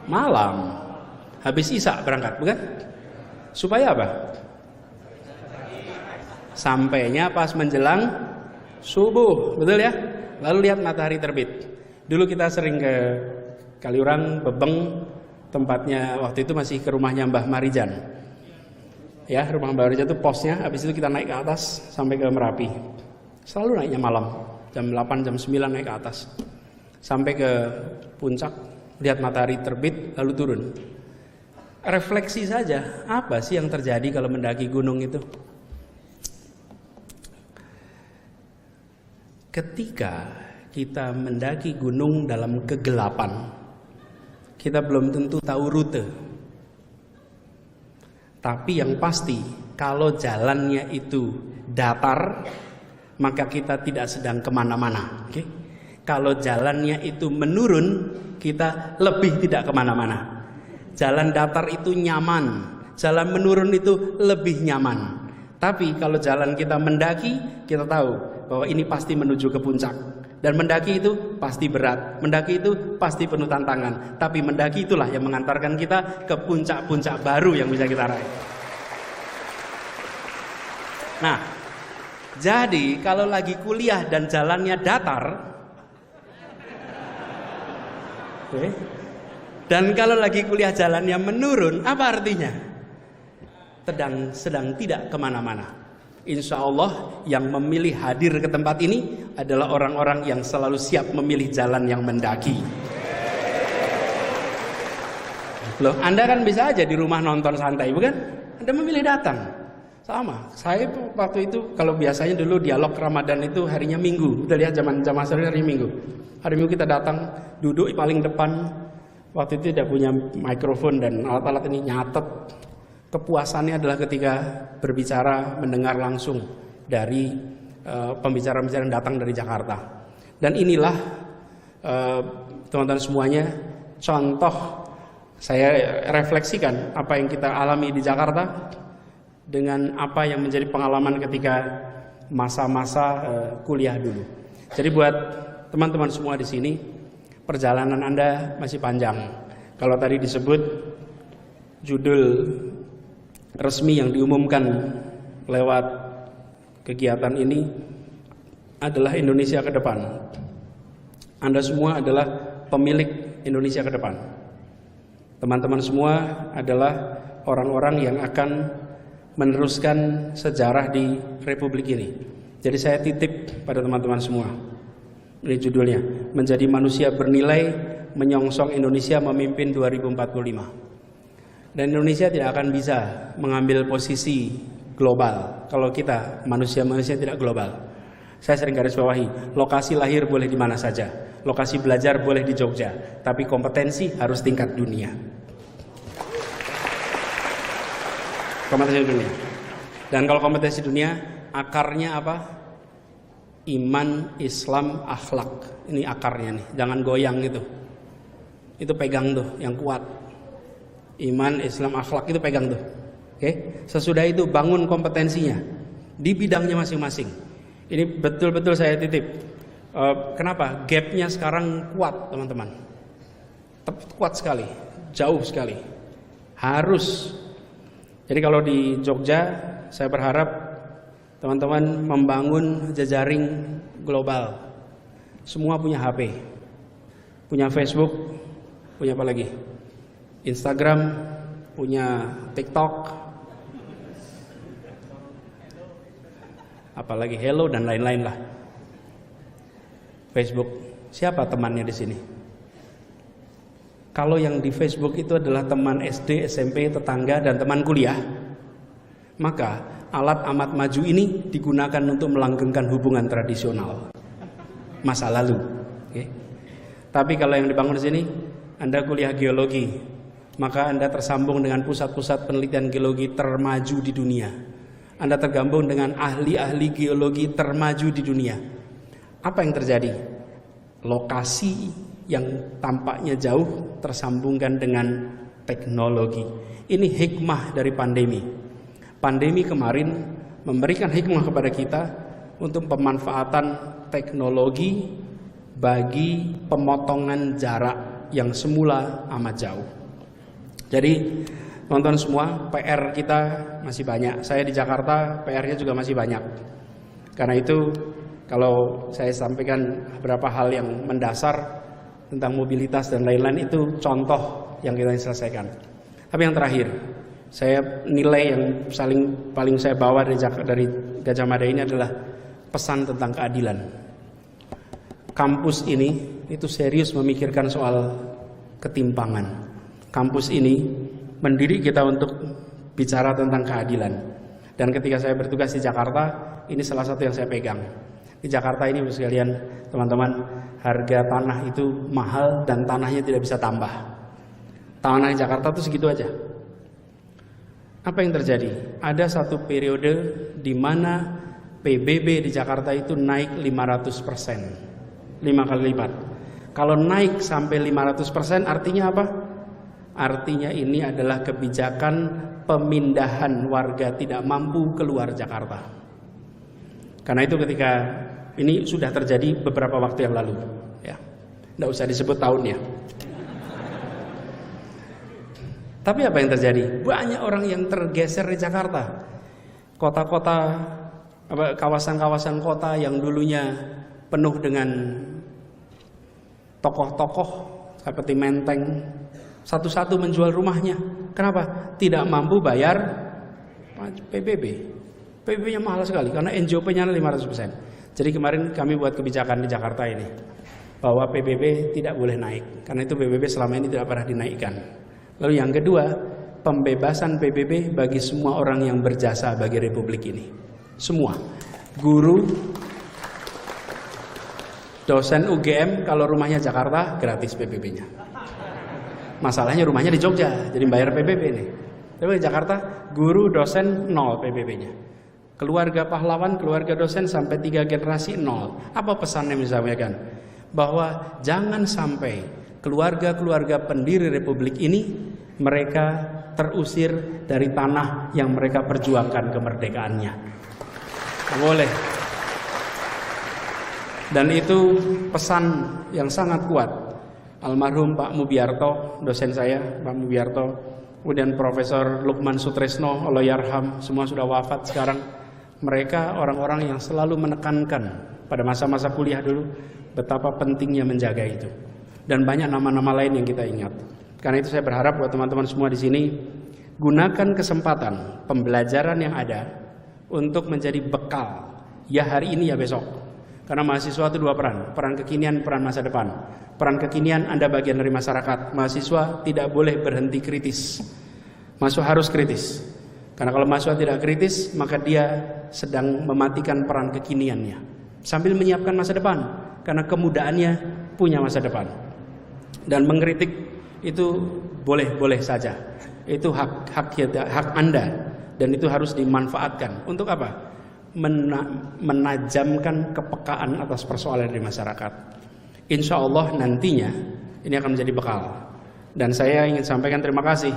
Malam. Habis isya berangkat, bukan? Supaya apa? Sampainya pas menjelang subuh, betul ya? Lalu lihat matahari terbit. Dulu kita sering ke Kaliurang, Bebeng, tempatnya waktu itu masih ke rumahnya Mbah Marijan. Ya, rumah Mbah Marijan itu posnya, habis itu kita naik ke atas sampai ke Merapi. Selalu naiknya malam, jam 8, jam 9 naik ke atas. Sampai ke puncak, lihat matahari terbit, lalu turun. Refleksi saja, apa sih yang terjadi kalau mendaki gunung itu? Ketika kita mendaki gunung dalam kegelapan, kita belum tentu tahu rute. Tapi yang pasti, kalau jalannya itu datar, maka kita tidak sedang kemana-mana. Okay? Kalau jalannya itu menurun, kita lebih tidak kemana-mana. Jalan datar itu nyaman, jalan menurun itu lebih nyaman. Tapi kalau jalan kita mendaki, kita tahu bahwa ini pasti menuju ke puncak. Dan mendaki itu pasti berat, mendaki itu pasti penuh tantangan. Tapi mendaki itulah yang mengantarkan kita ke puncak-puncak baru yang bisa kita raih. Nah, jadi kalau lagi kuliah dan jalannya datar, okay, dan kalau lagi kuliah jalannya menurun, apa artinya? Sedang tidak kemana-mana. Insya Allah yang memilih hadir ke tempat ini adalah orang-orang yang selalu siap memilih jalan yang mendaki. Loh, Anda kan bisa aja di rumah nonton santai, bukan? Anda memilih datang. Sama, saya waktu itu kalau biasanya dulu dialog Ramadan itu harinya Minggu. Udah lihat zaman hari Minggu. Hari Minggu kita datang, duduk paling depan. Waktu itu tidak punya mikrofon dan alat-alat ini, nyatet. Kepuasannya adalah ketika berbicara, mendengar langsung dari pembicara-pembicara yang datang dari Jakarta. Dan inilah teman-teman semuanya contoh, saya refleksikan apa yang kita alami di Jakarta dengan apa yang menjadi pengalaman ketika masa-masa kuliah dulu. Jadi buat teman-teman semua di sini, perjalanan Anda masih panjang. Kalau tadi disebut judul resmi yang diumumkan lewat kegiatan ini adalah Indonesia ke depan. Anda semua adalah pemilik Indonesia ke depan. Teman-teman semua adalah orang-orang yang akan meneruskan sejarah di Republik ini. Jadi saya titip pada teman-teman semua. Ini judulnya, menjadi manusia bernilai, menyongsong Indonesia memimpin 2045. Dan Indonesia tidak akan bisa mengambil posisi global kalau kita manusia-manusia tidak global. Saya sering garis bawahi, lokasi lahir boleh di mana saja, lokasi belajar boleh di Jogja, tapi kompetensi harus tingkat dunia. Kompetensi dunia. Dan kalau kompetensi dunia, akarnya apa? Iman, Islam, akhlak. Ini akarnya nih, jangan goyang itu. Itu pegang tuh, yang kuat. Iman, Islam, akhlak itu pegang tuh. Oke? Sesudah itu bangun kompetensinya di bidangnya masing-masing. Ini betul-betul saya titip. Kenapa? Gapnya sekarang kuat, teman-teman. Kuat sekali, jauh sekali. Harus. Jadi kalau di Jogja, saya berharap teman-teman membangun jejaring global. Semua punya HP, punya Facebook, punya apa lagi? Instagram, punya TikTok, apalagi Hello dan lain-lain lah. Facebook, siapa temannya di sini? Kalau yang di Facebook itu adalah teman SD, SMP, tetangga, dan teman kuliah, maka alat amat maju ini digunakan untuk melanggengkan hubungan tradisional masa lalu. Okay? Tapi kalau yang dibangun di sini, Anda kuliah geologi, maka Anda tersambung dengan pusat-pusat penelitian geologi termaju di dunia. Anda tergabung dengan ahli-ahli geologi termaju di dunia. Apa yang terjadi? Lokasi yang tampaknya jauh tersambungkan dengan teknologi. Ini hikmah dari pandemi. Pandemi kemarin memberikan hikmah kepada kita untuk pemanfaatan teknologi bagi pemotongan jarak yang semula amat jauh. Jadi teman-teman semua, PR kita masih banyak. Saya di Jakarta, PR-nya juga masih banyak. Karena itu kalau saya sampaikan beberapa hal yang mendasar tentang mobilitas dan lain-lain, itu contoh yang kita selesaikan. Tapi yang terakhir, saya nilai yang paling saya bawa dari Gajah Mada ini adalah pesan tentang keadilan. Kampus ini itu serius memikirkan soal ketimpangan. Kampus ini mendidik kita untuk bicara tentang keadilan. Dan ketika saya bertugas di Jakarta, ini salah satu yang saya pegang. Di Jakarta ini sekalian, teman-teman, harga tanah itu mahal dan tanahnya tidak bisa tambah. Tanah di Jakarta itu segitu aja. Apa yang terjadi? Ada satu periode di mana PBB di Jakarta itu naik 500%, 5 kali lipat. Kalau naik sampai 500% artinya apa? Artinya ini adalah kebijakan pemindahan warga tidak mampu keluar Jakarta. Karena itu ketika ini sudah terjadi beberapa waktu yang lalu, ya, nggak usah disebut tahunnya. Tapi apa yang terjadi? Banyak orang yang tergeser di Jakarta. Kota-kota, kawasan-kawasan kota yang dulunya penuh dengan tokoh-tokoh seperti Menteng, satu-satu menjual rumahnya. Kenapa? Tidak mampu bayar PBB. PBB-nya mahal sekali karena NJOP-nya 500%. Jadi kemarin kami buat kebijakan di Jakarta ini bahwa PBB tidak boleh naik. Karena itu PBB selama ini tidak pernah dinaikkan. Lalu yang kedua, pembebasan PBB bagi semua orang yang berjasa bagi Republik ini. Semua. Guru, dosen UGM kalau rumahnya Jakarta gratis PBB-nya. Masalahnya rumahnya di Jogja, jadi bayar PBB nih. Tapi di Jakarta guru, dosen 0 PBB-nya. Keluarga pahlawan, keluarga dosen sampai 3 generasi 0. Apa pesannya misalkan? Bahwa jangan sampai keluarga-keluarga pendiri Republik ini mereka terusir dari tanah yang mereka perjuangkan kemerdekaannya. Nggak boleh. Dan itu pesan yang sangat kuat. Almarhum Pak Mubiarto, dosen saya, Pak Mubiarto, kemudian Profesor Lukman Sutresno, Allahyarham, semua sudah wafat sekarang. Mereka orang-orang yang selalu menekankan pada masa-masa kuliah dulu betapa pentingnya menjaga itu. Dan banyak nama-nama lain yang kita ingat. Karena itu saya berharap buat teman-teman semua di sini gunakan kesempatan pembelajaran yang ada untuk menjadi bekal ya hari ini ya besok. Karena mahasiswa itu 2 peran, peran kekinian, peran masa depan. Peran kekinian Anda bagian dari masyarakat. Mahasiswa tidak boleh berhenti kritis. Mahasiswa harus kritis. Karena kalau mahasiswa tidak kritis, maka dia sedang mematikan peran kekiniannya sambil menyiapkan masa depan. Karena kemudaannya punya masa depan. Dan mengkritik itu boleh-boleh saja. Itu hak Anda dan itu harus dimanfaatkan. Untuk apa? Menajamkan kepekaan atas persoalan di masyarakat. Insya Allah nantinya ini akan menjadi bekal. Dan saya ingin sampaikan terima kasih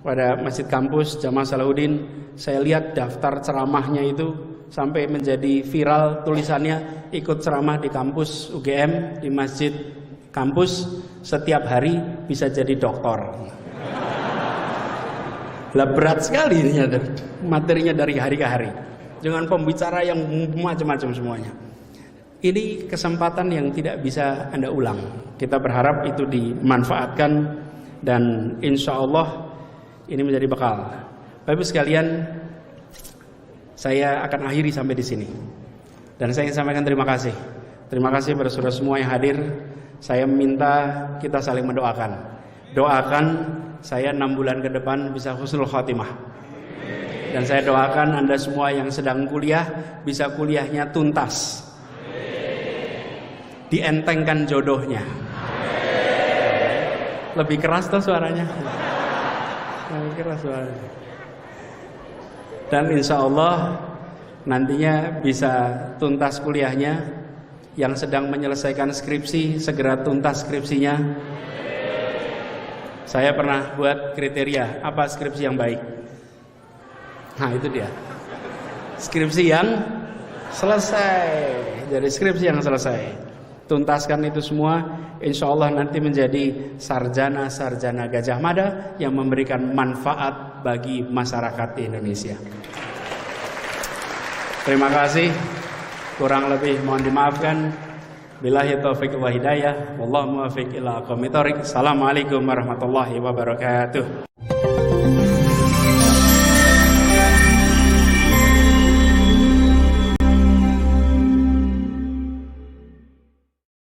pada Masjid Kampus Jamaah Salahuddin. Saya lihat daftar ceramahnya itu sampai menjadi viral tulisannya ikut ceramah di kampus UGM, di Masjid Kampus setiap hari bisa jadi doktor. Lah berat sekali ini materinya dari hari ke hari. Dengan pembicara yang macam-macam semuanya. Ini kesempatan yang tidak bisa Anda ulang. Kita berharap itu dimanfaatkan dan insya Allah ini menjadi bekal. Bapak-Ibu sekalian, saya akan akhiri sampai di sini. Dan saya ingin sampaikan terima kasih. Terima kasih pada saudara semua yang hadir. Saya minta kita saling mendoakan. Doakan saya 6 bulan ke depan bisa husnul khatimah. Dan saya doakan Anda semua yang sedang kuliah bisa kuliahnya tuntas. Dientengkan jodohnya. Lebih keras tuh suaranya. Lebih keras suaranya. Dan insya Allah nantinya bisa tuntas kuliahnya. Yang sedang menyelesaikan skripsi segera tuntas skripsinya. Saya pernah buat kriteria apa skripsi yang baik. Nah itu dia, skripsi yang selesai. Jadi skripsi yang selesai, tuntaskan itu semua. Insya Allah nanti menjadi sarjana-sarjana Gajah Mada yang memberikan manfaat bagi masyarakat di Indonesia. Terima kasih. Kurang lebih mohon dimaafkan. Billahi taufiq wa hidayah. Wallahu muwaffiq ila aqwamit thoriq. Assalamualaikum warahmatullahi wabarakatuh.